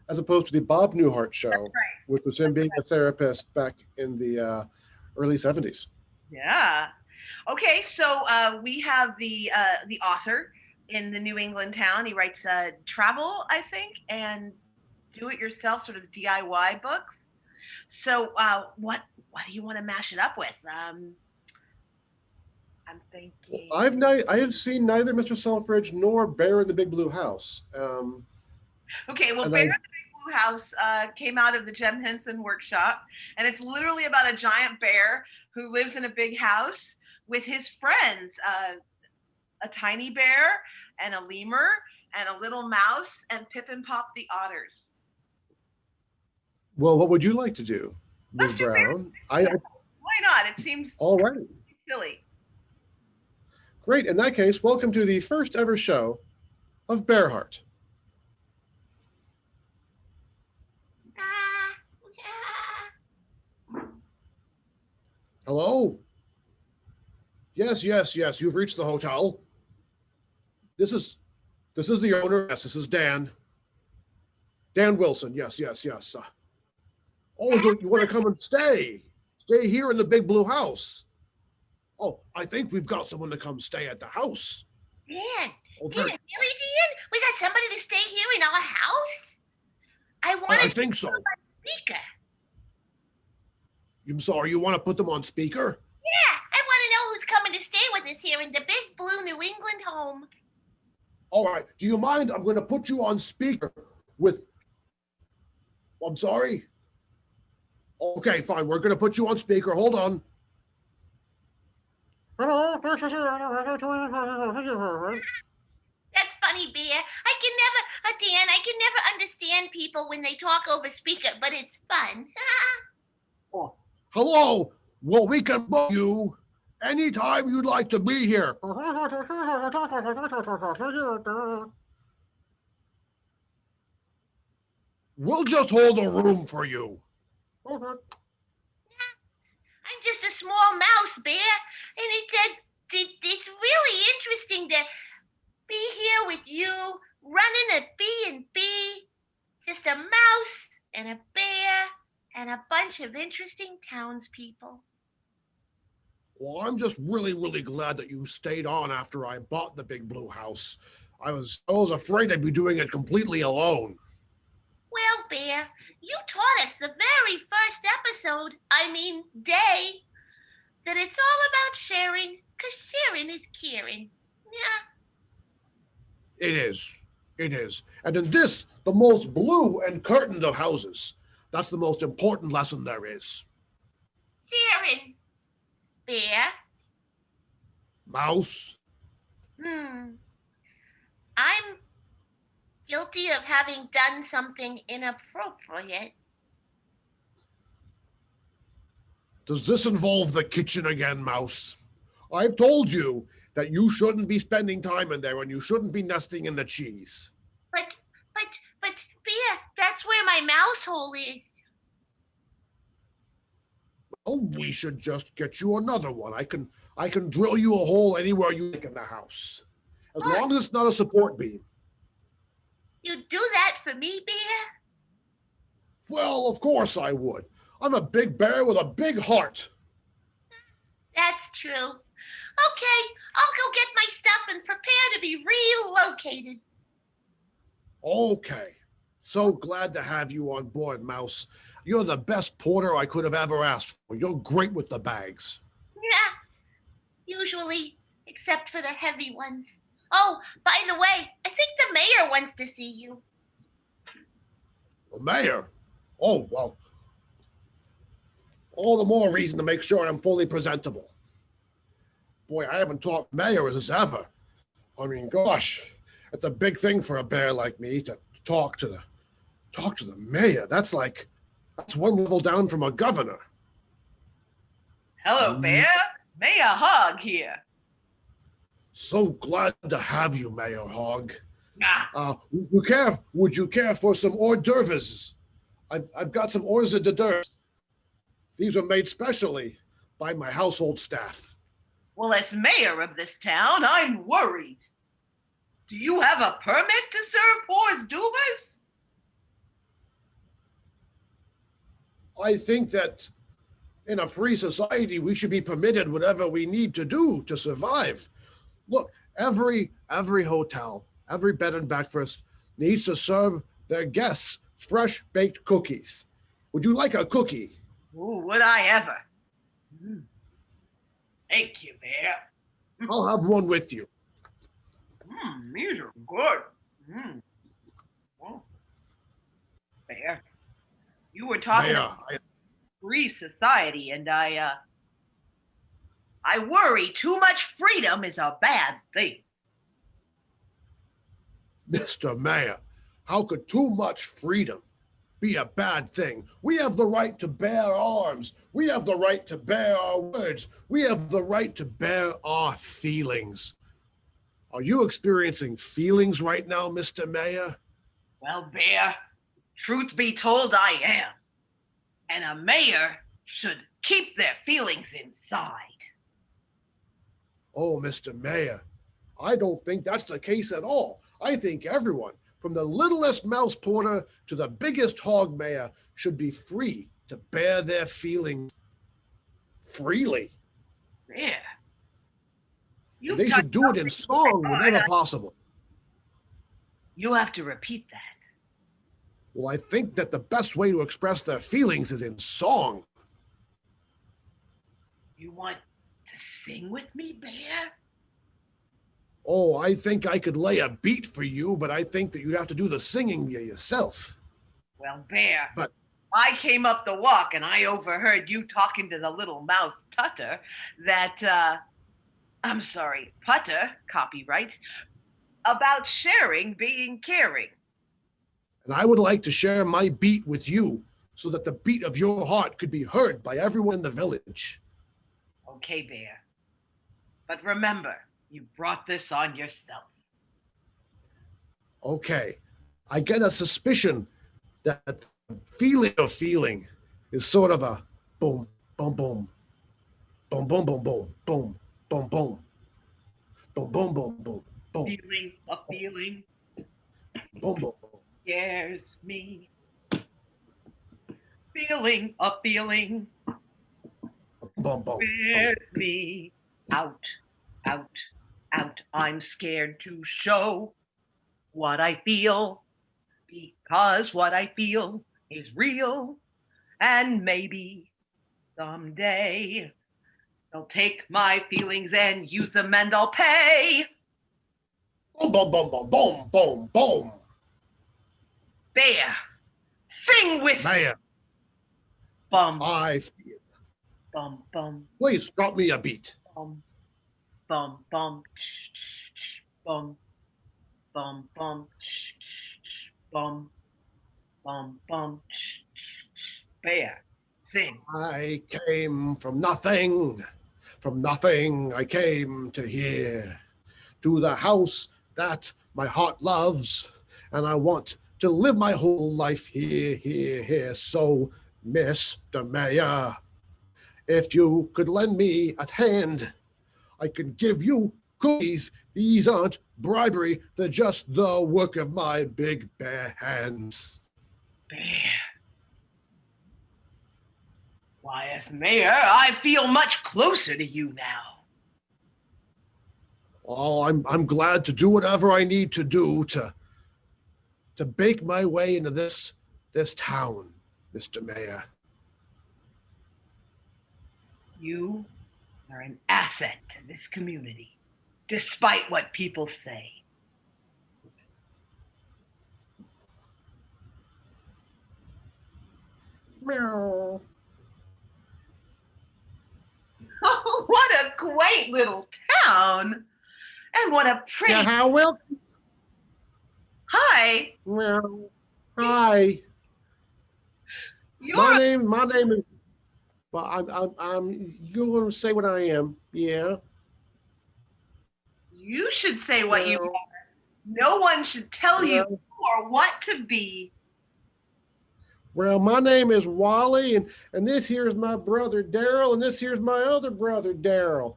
as opposed to the Bob Newhart show, Right. which was him being a therapist back in the early 70s. Yeah. Okay, so we have the author in the New England Town. He writes travel, I think, and do-it-yourself sort of DIY books. So what do you want to mash it up with? I'm thinking. I have seen neither Mr. Selfridge nor Bear in the Big Blue House. Okay, well, Bear in the Big Blue House came out of the Jem Henson workshop, and it's literally about a giant bear who lives in a big house with his friends, a tiny bear and a lemur and a little mouse and Pip and Pop the otters. Well, what would you like to do, Ms. Let's do Brown? Why not? It seems All right. silly. Great. In that case, welcome to the first ever show of Bearhart. Hello? Yes. You've reached the hotel. This is the owner. Yes, this is Dan. Dan Wilson. Yes. Oh, do you want to come and stay? Stay here in the Big Blue House. Oh, I think we've got someone to come stay at the house. Dan, Okay. really, Dan? We got somebody to stay here in our house? I want I to think so. speaker. I'm sorry, you want to put them on speaker? Yeah, I want to know who's coming to stay with us here in the big blue New England home. All right. Do you mind? I'm going to put you on speaker with. I'm sorry. Okay, fine. We're going to put you on speaker. Hold on. That's funny, Bear. Dan, I can never understand people when they talk over speaker, but it's fun. Hello. Well, we can book you anytime you'd like to be here. We'll just hold a room for you. I'm just a small mouse, Bear, and it's really interesting to be here with you, running a B&B, just a mouse and a bear and a bunch of interesting townspeople. Well, I'm just really, really glad that you stayed on after I bought the Big Blue House. I was afraid I'd be doing it completely alone. Well, Bear, you taught us the very first day, that it's all about sharing, because sharing is caring. Yeah. It is. And in this, the most blue and curtained of houses, that's the most important lesson there is. Sharing. Bear. Mouse. I'm guilty of having done something inappropriate. Does this involve the kitchen again, Mouse? I've told you that you shouldn't be spending time in there and you shouldn't be nesting in the cheese. But, Bear, that's where my mouse hole is. Oh, we should just get you another one. I can drill you a hole anywhere you like in the house, as long as it's not a support beam. You'd do that for me, Bear? Well, of course I would. I'm a big bear with a big heart. That's true. Okay, I'll go get my stuff and prepare to be relocated. Okay. So glad to have you on board, Mouse. You're the best porter I could have ever asked for. You're great with the bags. Yeah, usually, except for the heavy ones. Oh, by the way, I think the mayor wants to see you. The mayor? Oh, well. All the more reason to make sure I'm fully presentable. Boy, I haven't talked mayors as ever. I mean, gosh, it's a big thing for a bear like me to talk to the mayor. That's like That's one level down from a governor. Hello, Bear. Mayor Hogg here. So glad to have you, Mayor Hogg. Ah, Would you care for some hors d'oeuvres? I've got some hors d'oeuvres. These were made specially by my household staff. well, as mayor of this town, I'm worried. Do you have a permit to serve hors d'oeuvres? I think that in a free society, we should be permitted whatever we need to do to survive. Look, every hotel, every bed and breakfast needs to serve their guests fresh baked cookies. Would you like a cookie? Ooh, would I ever? Thank you, Bear. I'll have one with you. These are good. Oh. Bear, you were talking Mayor, about free society, and I worry too much freedom is a bad thing. Mr. Mayor, how could too much freedom be a bad thing? We have the right to bear arms. We have the right to bear our words. We have the right to bear our feelings. Are you experiencing feelings right now, Mr. Mayor? Well, Bear, truth be told, I am. And a mayor should keep their feelings inside. Oh, Mr. Mayor, I don't think that's the case at all. I think everyone, from the littlest mouse porter to the biggest hog mayor, should be free to bear their feelings freely. Bear, They should do it in song whenever possible. You have to repeat that. Well, I think that the best way to express their feelings is in song. You want to sing with me, Bear? Oh, I think I could lay a beat for you, but I think that you'd have to do the singing yourself. Well, Bear, But I came up the walk and I overheard you talking to the little mouse Tutter that, I'm sorry, Putter, copyright, about sharing being caring. and I would like to share my beat with you so that the beat of your heart could be heard by everyone in the village. Okay, Bear. But remember, you brought this on yourself. Okay, I get a suspicion that the feeling of feeling is sort of a boom, boom, boom, boom, boom, boom, boom, boom, boom, boom, boom, boom, boom, boom, boom, Feeling a feeling boom, boom, scares me. Feeling a feeling boom, boom. scares me. Out, out, out. I'm scared to show what I feel because what I feel is real. And maybe someday they'll take my feelings and use them and I'll pay. Boom, boom, boom, boom, boom, boom, boom. Bear, sing with me. Man, Bum, I feel. bum, bum, Please drop me a beat. bum, bum, bum, bum, bum, bum, bum, bum, bum. Bear, sing. I came from nothing I came to here, to the house that my heart loves, and I want to live my whole life here, here, here. So, Mr. Mayor, if you could lend me a hand, I could give you cookies. These aren't bribery, they're just the work of my big bare hands. Bear. Why, as mayor, I feel much closer to you now. Oh, I'm glad to do whatever I need to do to bake my way into this town, Mr. Mayor. You are an asset to this community, despite what people say. Meow. Oh, what a quaint little town. And what a pretty. Yeah, how will? Hi. Meow. Hi. My You're, name is. Well, I'm. You want to say what I am? Yeah. you should say what you Well, are. No one should tell you well, who or what to be. well. My name is Wally, and this here's my brother Daryl, and this here's my other brother Daryl.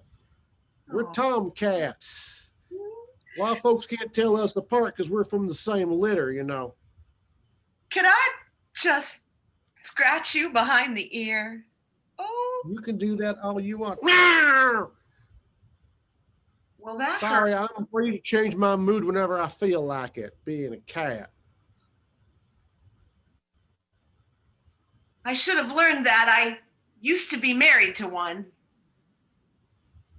We're Oh. tomcats. A lot of folks can't tell us apart because we're from the same litter, you know. Can I just scratch you behind the ear? Oh, You can do that all you want. well, that hurt. Sorry, I'm free to change my mood whenever I feel like it, being a cat. I should have learned that. I used to be married to one.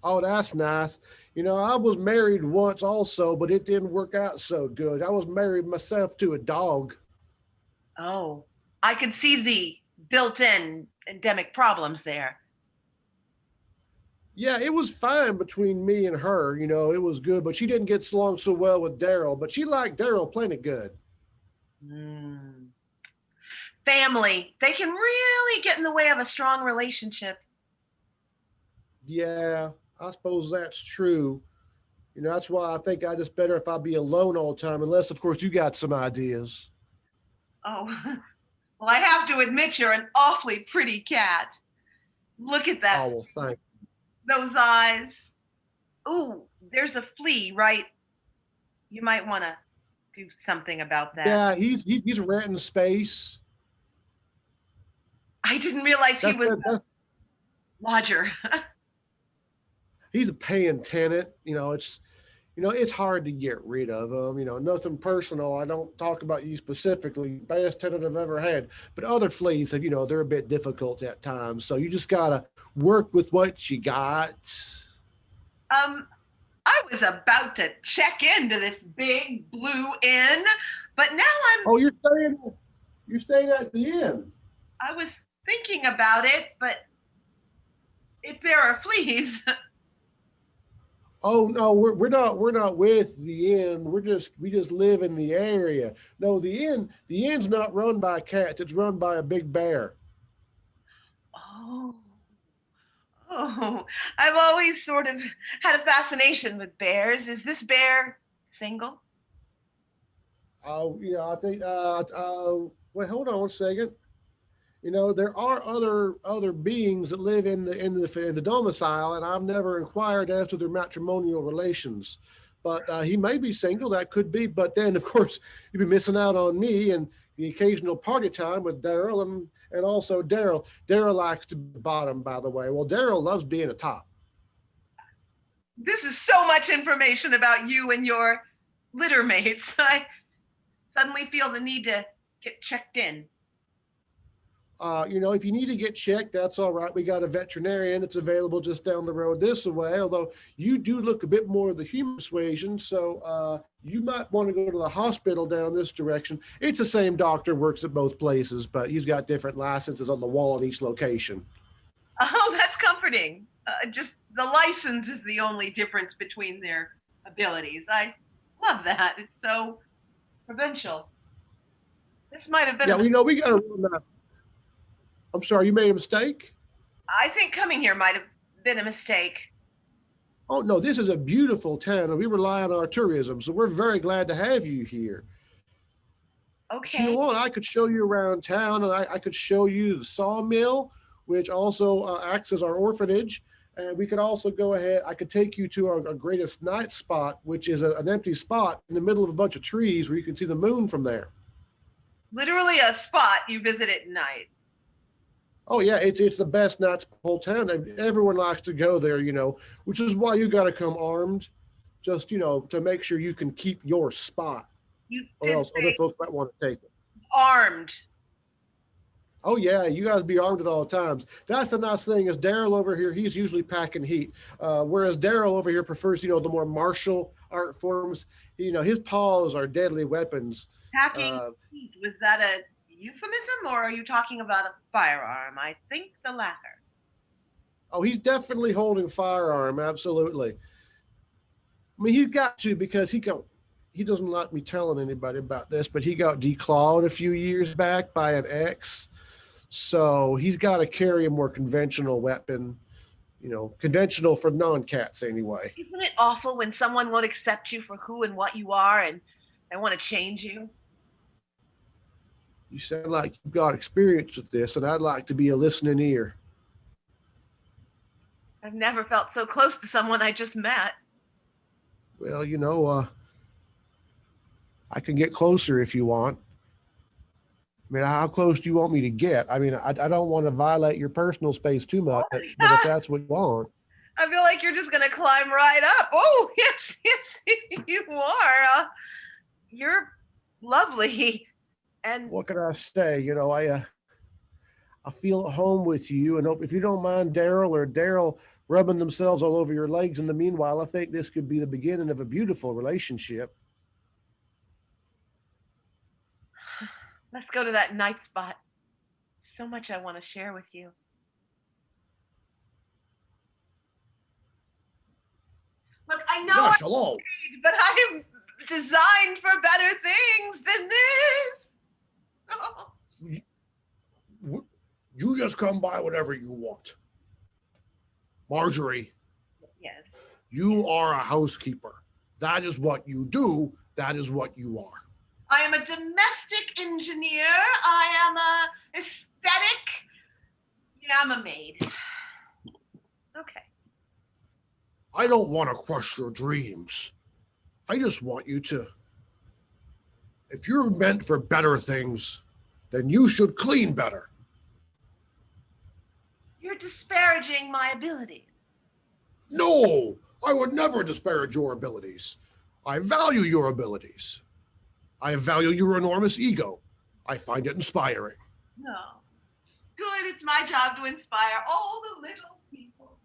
Oh, that's nice. You know, I was married once also, but it didn't work out so good. I was married myself to a dog. Oh, I could see the built-in endemic problems there. Yeah, it was fine between me and her. You know, it was good, but she didn't get along so well with Daryl, but she liked Daryl plenty good. Mm. Family, they can really get in the way of a strong relationship. Yeah, I suppose that's true. You know, that's why I think I just better if I be alone all the time, unless, of course, you got some ideas. Oh, well, I have to admit you're an awfully pretty cat. Look at that, Oh, well, thank those eyes. Ooh, there's a flea, right? You might want to do something about that. Yeah, he's renting space. I didn't realize he was a That's lodger. he's a paying tenant. It's hard to get rid of him. You know, nothing personal. I don't talk about you specifically. Best tenant I've ever had, but other fleas have, they're a bit difficult at times. So you just gotta work with what you got. I was about to check into this big blue inn, but now Oh, you're staying at the inn. I was thinking about it, but if there are fleas, Oh no, we're not with the inn. We just live in the area. No, the inn's not run by cats. It's run by a big bear. oh, oh, I've always sort of had a fascination with bears. Is this bear single? Oh, I think. Wait, hold on 1 second. There are other beings that live in the domicile, and I've never inquired as to their matrimonial relations. But he may be single. That could be. But then, of course, you'd be missing out on me and the occasional party time with Daryl and also Daryl. Daryl likes to be bottom, by the way. Well, Daryl loves being a top. This is so much information about you and your litter mates. I suddenly feel the need to get checked in. If you need to get checked, that's all right. We got a veterinarian that's available just down the road this way, although you do look a bit more of the human persuasion. So you might want to go to the hospital down this direction. It's the same doctor, works at both places, but he's got different licenses on the wall in each location. Oh, that's comforting. Just the license is the only difference between their abilities. I love that. It's so provincial. This might have been. Yeah, we got a real nice. I'm sorry, you made a mistake? I think coming here might have been a mistake. Oh, no, this is a beautiful town, and we rely on our tourism, so we're very glad to have you here. If you Okay. want, I could show you around town, and I could show you the sawmill, which also acts as our orphanage. And we could also go ahead, I could take you to our greatest night spot, which is an empty spot in the middle of a bunch of trees where you can see the moon from there. Literally a spot you visit at night. Oh yeah, it's the best nights in the whole town. Everyone likes to go there, which is why you got to come armed, just to make sure you can keep your spot, You or did else other say folks might want to take it. armed. Oh yeah, you guys be armed at all times. That's the nice thing is Daryl over here, he's usually packing heat, whereas Daryl over here prefers the more martial art forms. His paws are deadly weapons. Packing Uh, heat. Was that a euphemism or are you talking about a firearm? I think the latter. oh, he's definitely holding firearm, absolutely. I mean, he's got to because he doesn't like me telling anybody about this, but he got declawed a few years back by an ex. So he's got to carry a more conventional weapon, conventional for non-cats anyway. Isn't it awful when someone won't accept you for who and what you are and they want to change you? You sound like you've got experience with this, and I'd like to be a listening ear. I've never felt so close to someone I just met. Well, I can get closer if you want. I mean, how close do you want me to get? I mean, I don't want to violate your personal space too much, but if that's what you want. I feel like you're just going to climb right up. Oh, yes, you are. You're lovely. And what can I say? I feel at home with you, and if you don't mind Daryl rubbing themselves all over your legs in the meanwhile, I think this could be the beginning of a beautiful relationship. Let's go to that night spot. So much I want to share with you. Look, I know Gosh, I'm hello. married, but I'm designed for better things than this. Oh. You just come by whenever you want. Marjorie. Yes. You are a housekeeper. That is what you do. That is what you are. I am a domestic engineer. I am a aesthetic. Yeah, I'm a maid. Okay. I don't want to crush your dreams. I just want you to. If you're meant for better things, then you should clean better. You're disparaging my abilities. No, I would never disparage your abilities. I value your abilities. I value your enormous ego. I find it inspiring. No. Good, it's my job to inspire all the little people.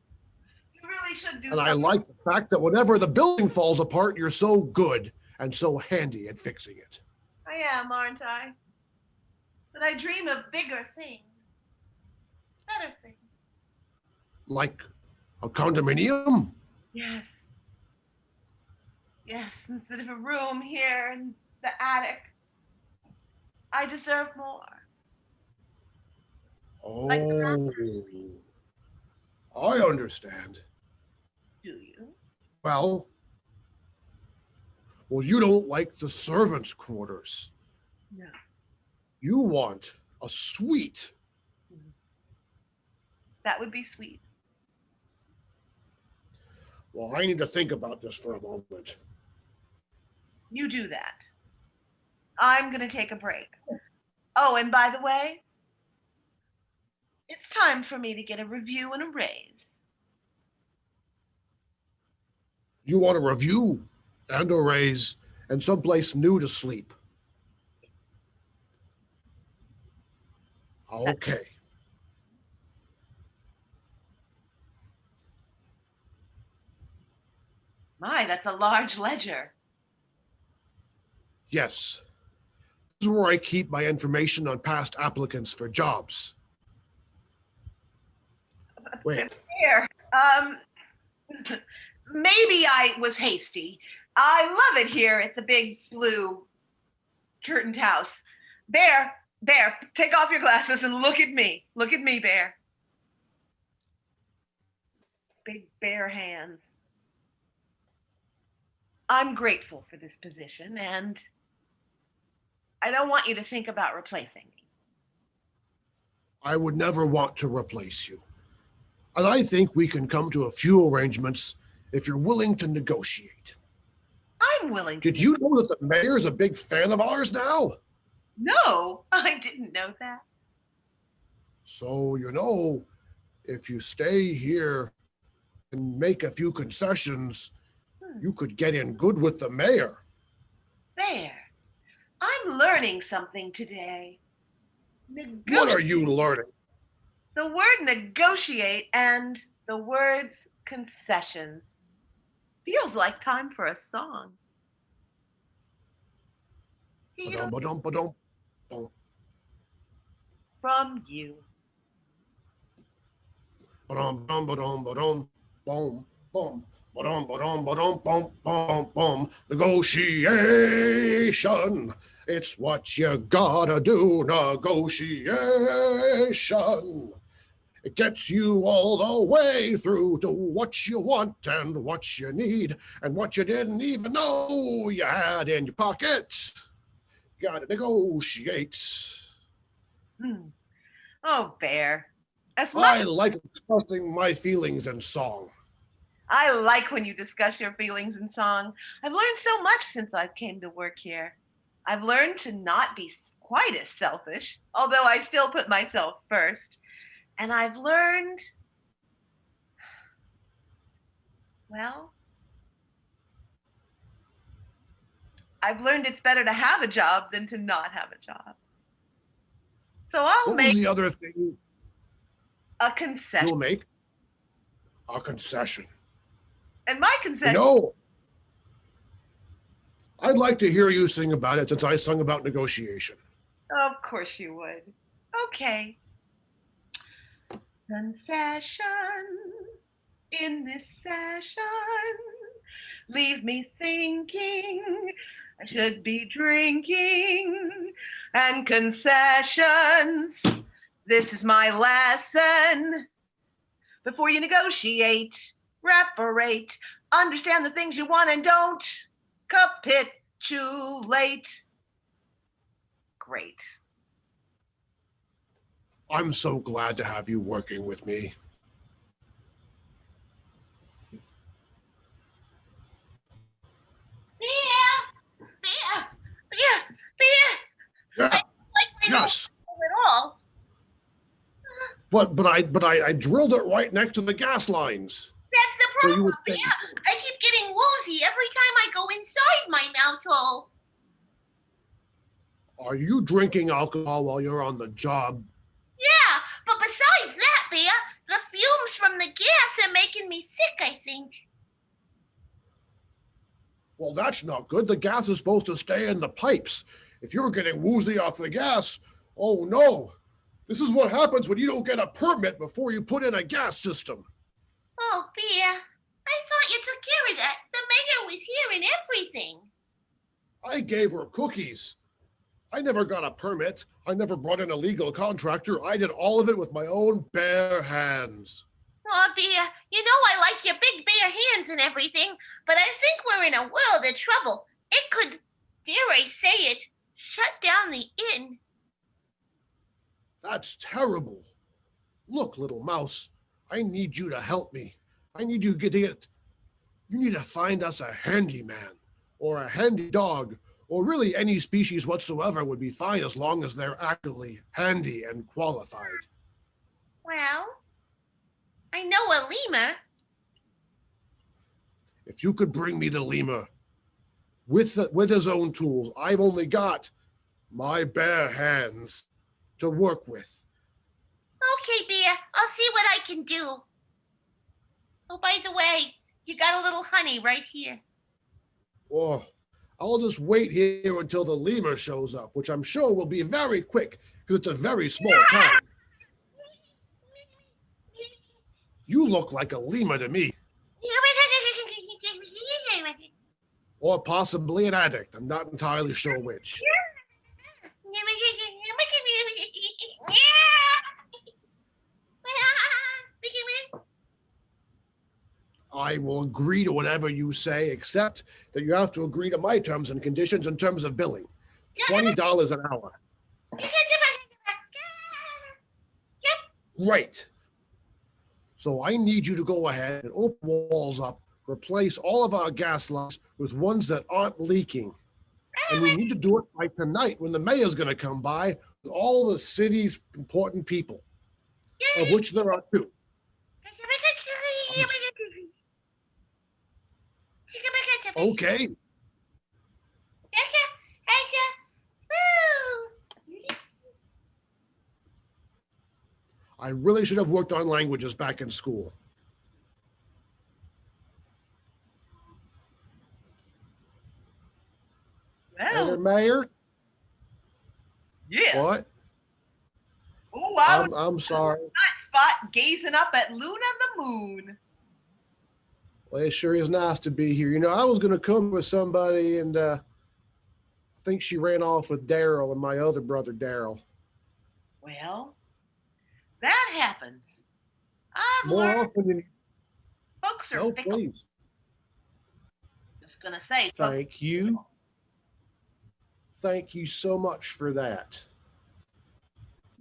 You really should do And something. I like the fact that whenever the building falls apart, you're so good and so handy at fixing it. I am, aren't I? But I dream of bigger things. Better things. Like a condominium? Yes. Yes, instead of a room here in the attic. I deserve more. Oh, I understand. Do you? Well, you don't like the servants' quarters. No. You want a suite. That would be sweet. Well, I need to think about this for a moment. You do that. I'm going to take a break. Oh, and by the way, it's time for me to get a review and a raise. You want a review and a raise and someplace new to sleep. Okay. My, that's a large ledger. Yes. This is where I keep my information on past applicants for jobs. Wait. Here. Maybe I was hasty. I love it here at the big blue curtained house. Bear, take off your glasses and look at me. Look at me, Bear. Big bare hands. I'm grateful for this position, and I don't want you to think about replacing me. I would never want to replace you. And I think we can come to a few arrangements if you're willing to negotiate. I'm willing to. Did you know that the mayor's a big fan of ours now? No, I didn't know that. So, if you stay here and make a few concessions, you could get in good with the mayor. Bear, I'm learning something today. What are you learning? The word negotiate and the words concessions. Feels like time for a song. Ba-dum, ba-dum. From you. Ba-dum, ba-dum, ba-dum, boom, boom, Ba-dum, ba-dum, ba-dum, bum, bum, bum. Negotiation. It's what you gotta do. Negotiation. It gets you all the way through to what you want and what you need and what you didn't even know you had in your pocket. You gotta negotiate. Hmm. Oh, Bear. As I much like expressing my feelings in song. I like when you discuss your feelings in song. I've learned so much since I came to work here. I've learned to not be quite as selfish, although I still put myself first. And well, I've learned it's better to have a job than to not have a job. So I'll What was make the other thing a concession. you'll make? A concession. And my You concession, know, I'd like to hear you sing about it since I sung about negotiation. of course you would. Okay. Concessions in this session leave me thinking I should be drinking. And concessions, this is my lesson. Before you negotiate, reparate, understand the things you want and don't capitulate. Great. I'm so glad to have you working with me. Bear. Yeah, Like my yes. nose at all. But I drilled it right next to the gas lines. That's the So you problem. would think, I keep getting woozy every time I go inside my mouth hole. are you drinking alcohol while you're on the job? Yeah, but besides that, Bear, the fumes from the gas are making me sick, I think. Well, that's not good. The gas is supposed to stay in the pipes. If you're getting woozy off the gas, oh no. This is what happens when you don't get a permit before you put in a gas system. Oh, Bear, I thought you took care of that. The mayor was here and everything. I gave her cookies. I never got a permit. I never brought in a legal contractor. I did all of it with my own bare hands. Oh, Bear, you know I like your big bare hands and everything, but I think we're in a world of trouble. It could, dare I say it, shut down the inn. That's terrible. Look, little mouse, I need you to help me. I need you to get, you need to find us a handyman or a handy dog, or really any species whatsoever would be fine as long as they're actually handy and qualified. Well, I know a lemur. If you could bring me the lemur with his own tools, I've only got my bare hands to work with. Okay, Bear, I'll see what I can do. Oh, by the way, you got a little honey right here. Oh, I'll just wait here until the lemur shows up, which I'm sure will be very quick because it's a very small town. You look like a lemur to me, or possibly an addict. I'm not entirely sure which. I will agree to whatever you say, except that you have to agree to my terms and conditions in terms of billing. $20 an hour. Great. So I need you to go ahead and open walls up, replace all of our gas lines with ones that aren't leaking. And we need to do it by tonight when the mayor's going to come by with all the city's important people, of which there are two. Okay. I really should have worked on languages back in school. Well, And Mayor? yes. What? Oh, I was I'm sorry. in that spot gazing up at Luna the moon. Well, it sure is nice to be here. You know, I was going to come with somebody, and I think she ran off with Daryl and my other brother, Daryl. Well, that happens. I've More learned often than folks are no, fickle. please. Just gonna say. Thank you. Thank you so much for that.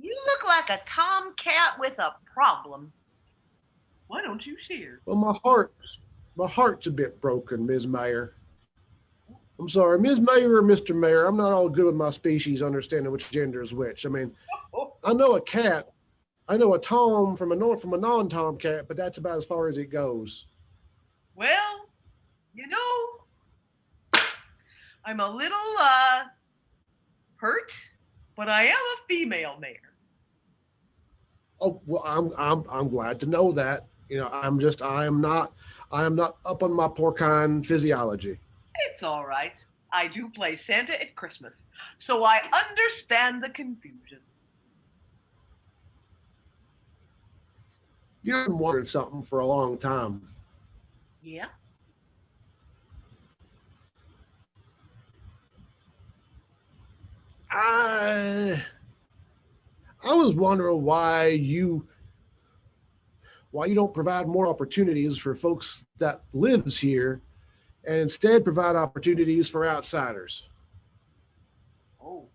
You look like a tomcat with a problem. Why don't you share? Well, my heart's a bit broken, Ms. Mayor. I'm sorry, Ms. Mayor or Mr. Mayor. I'm not all good with my species understanding which gender is which. I mean, I know a cat. I know a tom from a non-tom cat, but that's about as far as it goes. Well, you know, I'm a little hurt, but I am a female mayor. Oh well, I'm glad to know that. You know, I am not up on my porcine physiology. It's all right. I do play Santa at Christmas, so I understand the confusion. You've been wondering something for a long time. Yeah? I was wondering why you don't provide more opportunities for folks that lives here and instead provide opportunities for outsiders. Oh.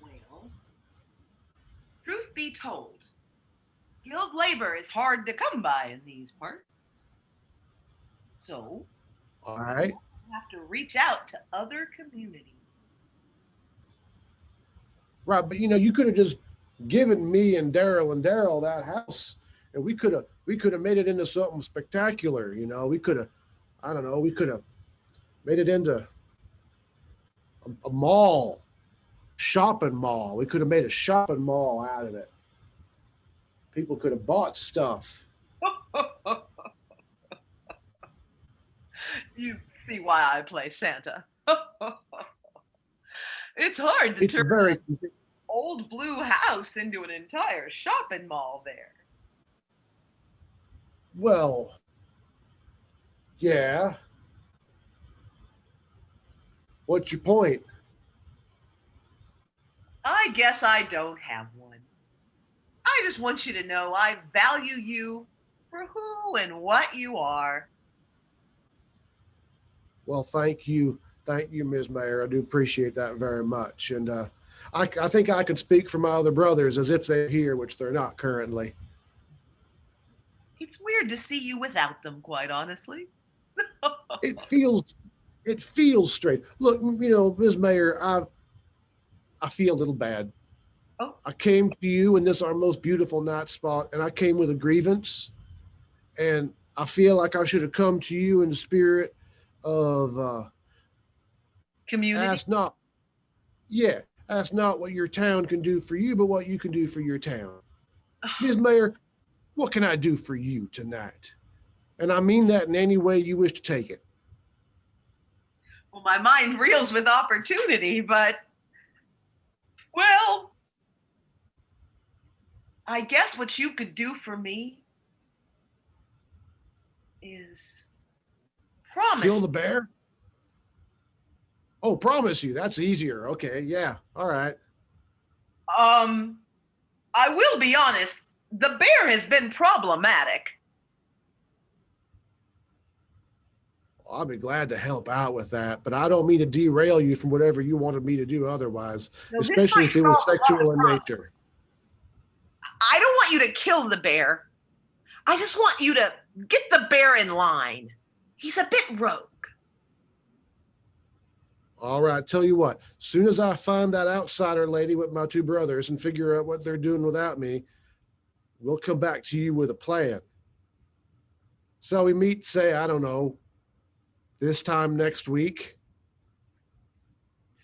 Well, truth be told, skilled labor is hard to come by in these parts. So, All right. you have to reach out to other communities. Right, but you know, you could have just given me and Daryl that house, and we could have made it into something spectacular. You know, we could have made it into a mall, shopping mall. We could have made a shopping mall out of it. People could have bought stuff. You see why I play Santa. It's hard to It's turn very an old blue house into an entire shopping mall there. well, yeah. What's your point? I guess I don't have one. I just want you to know I value you for who and what you are. Well, thank you, Ms. Mayor. I do appreciate that very much, and I think I can speak for my other brothers as if they're here, which they're not currently. It's weird to see you without them, quite honestly. It feels straight. Look, you know, Ms. Mayor, I feel a little bad. Oh. I came to you in this our most beautiful night spot, and I came with a grievance, and I feel like I should have come to you in the spirit of Community. ask not what your town can do for you, but what you can do for your town. Ms. Mayor, what can I do for you tonight? And I mean that in any way you wish to take it. Well, my mind reels with opportunity, but, well, I guess what you could do for me is promise. Kill the bear? Oh, promise you. That's easier. Okay, yeah. All right. I will be honest, the bear has been problematic. I'll be glad to help out with that, but I don't mean to derail you from whatever you wanted me to do otherwise, No, this especially might if it was solve a lot of sexual in problems. nature. I don't want you to kill the bear. I just want you to get the bear in line. He's a bit rogue. All right, tell you what, soon as I find that outsider lady with my two brothers and figure out what they're doing without me, we'll come back to you with a plan. So we meet, say, I don't know, this time next week.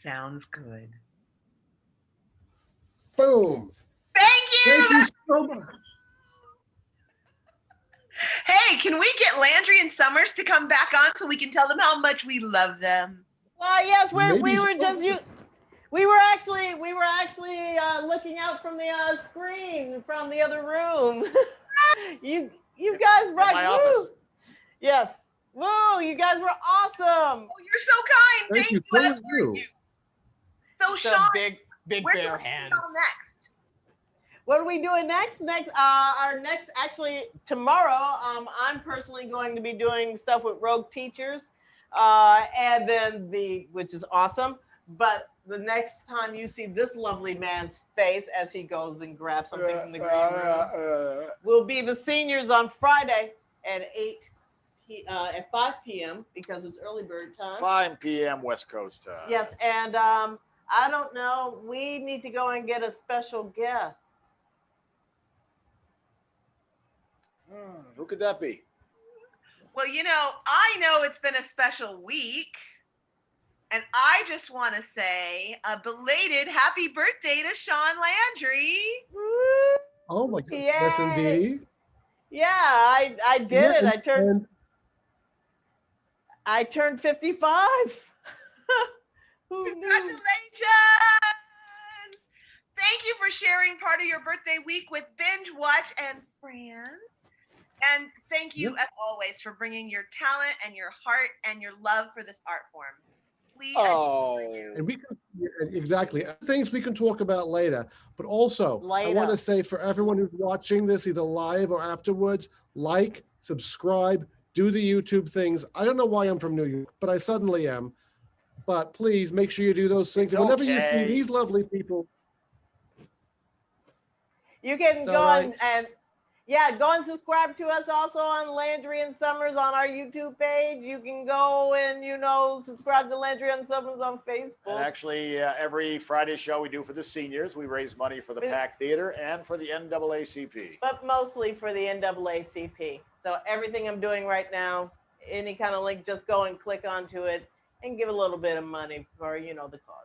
Sounds good. Boom. Thank you. Thank you so much. Hey, can we get Landry and Summers to come back on so we can tell them how much we love them? Yes, we Maybe were so. just we were actually looking out from the screen from the other room. You guys rock. my Woo. office. Yes. Woo, you guys were awesome. Oh, you're so kind. Thank Thank you. you. So As are were you. you. So, The Sean, big where do bear we hands. go next? What are we doing next? Our next, actually, tomorrow, I'm personally going to be doing stuff with Rogue Teachers, and then which is awesome. But the next time you see this lovely man's face as he goes and grabs something from the green room, will be the seniors on Friday at 5 p.m. because it's early bird time. 5 p.m. West Coast time. Yes, and I don't know. We need to go and get a special guest. Who could that be? Well, I know it's been a special week. And I just want to say a belated happy birthday to Sean Landry. Oh my God. Yay. Yes, indeed. Yeah, I did it. I turned 55. Who knew? Congratulations! Thank you for sharing part of your birthday week with Bingewatch and friends. And thank you, as always, for bringing your talent and your heart and your love for this art form. And we can, exactly, things we can talk about later. But also, I want to say for everyone who's watching this, either live or afterwards, like, subscribe, do the YouTube things. I don't know why I'm from New York, but I suddenly am. But please make sure you do those things. And whenever you see these lovely people, you can go right. and go and subscribe to us also on Landry and Summers on our YouTube page. You can go and subscribe to Landry and Summers on Facebook. And actually, every Friday show we do for the seniors, we raise money for the PAC Theater and for the NAACP. But mostly for the NAACP. So everything I'm doing right now, any kind of link, just go and click onto it and give a little bit of money for the cause.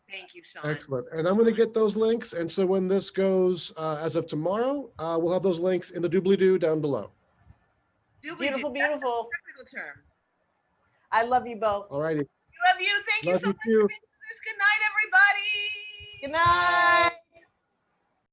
Thank you, Sean. Excellent. And I'm going to get those links. And so when this goes, as of tomorrow, we'll have those links in the doobly-doo down below. Beautiful, beautiful. Technical term. I love you both. All righty. We love you. Thank you so much for being with us. Good night, everybody. Good night.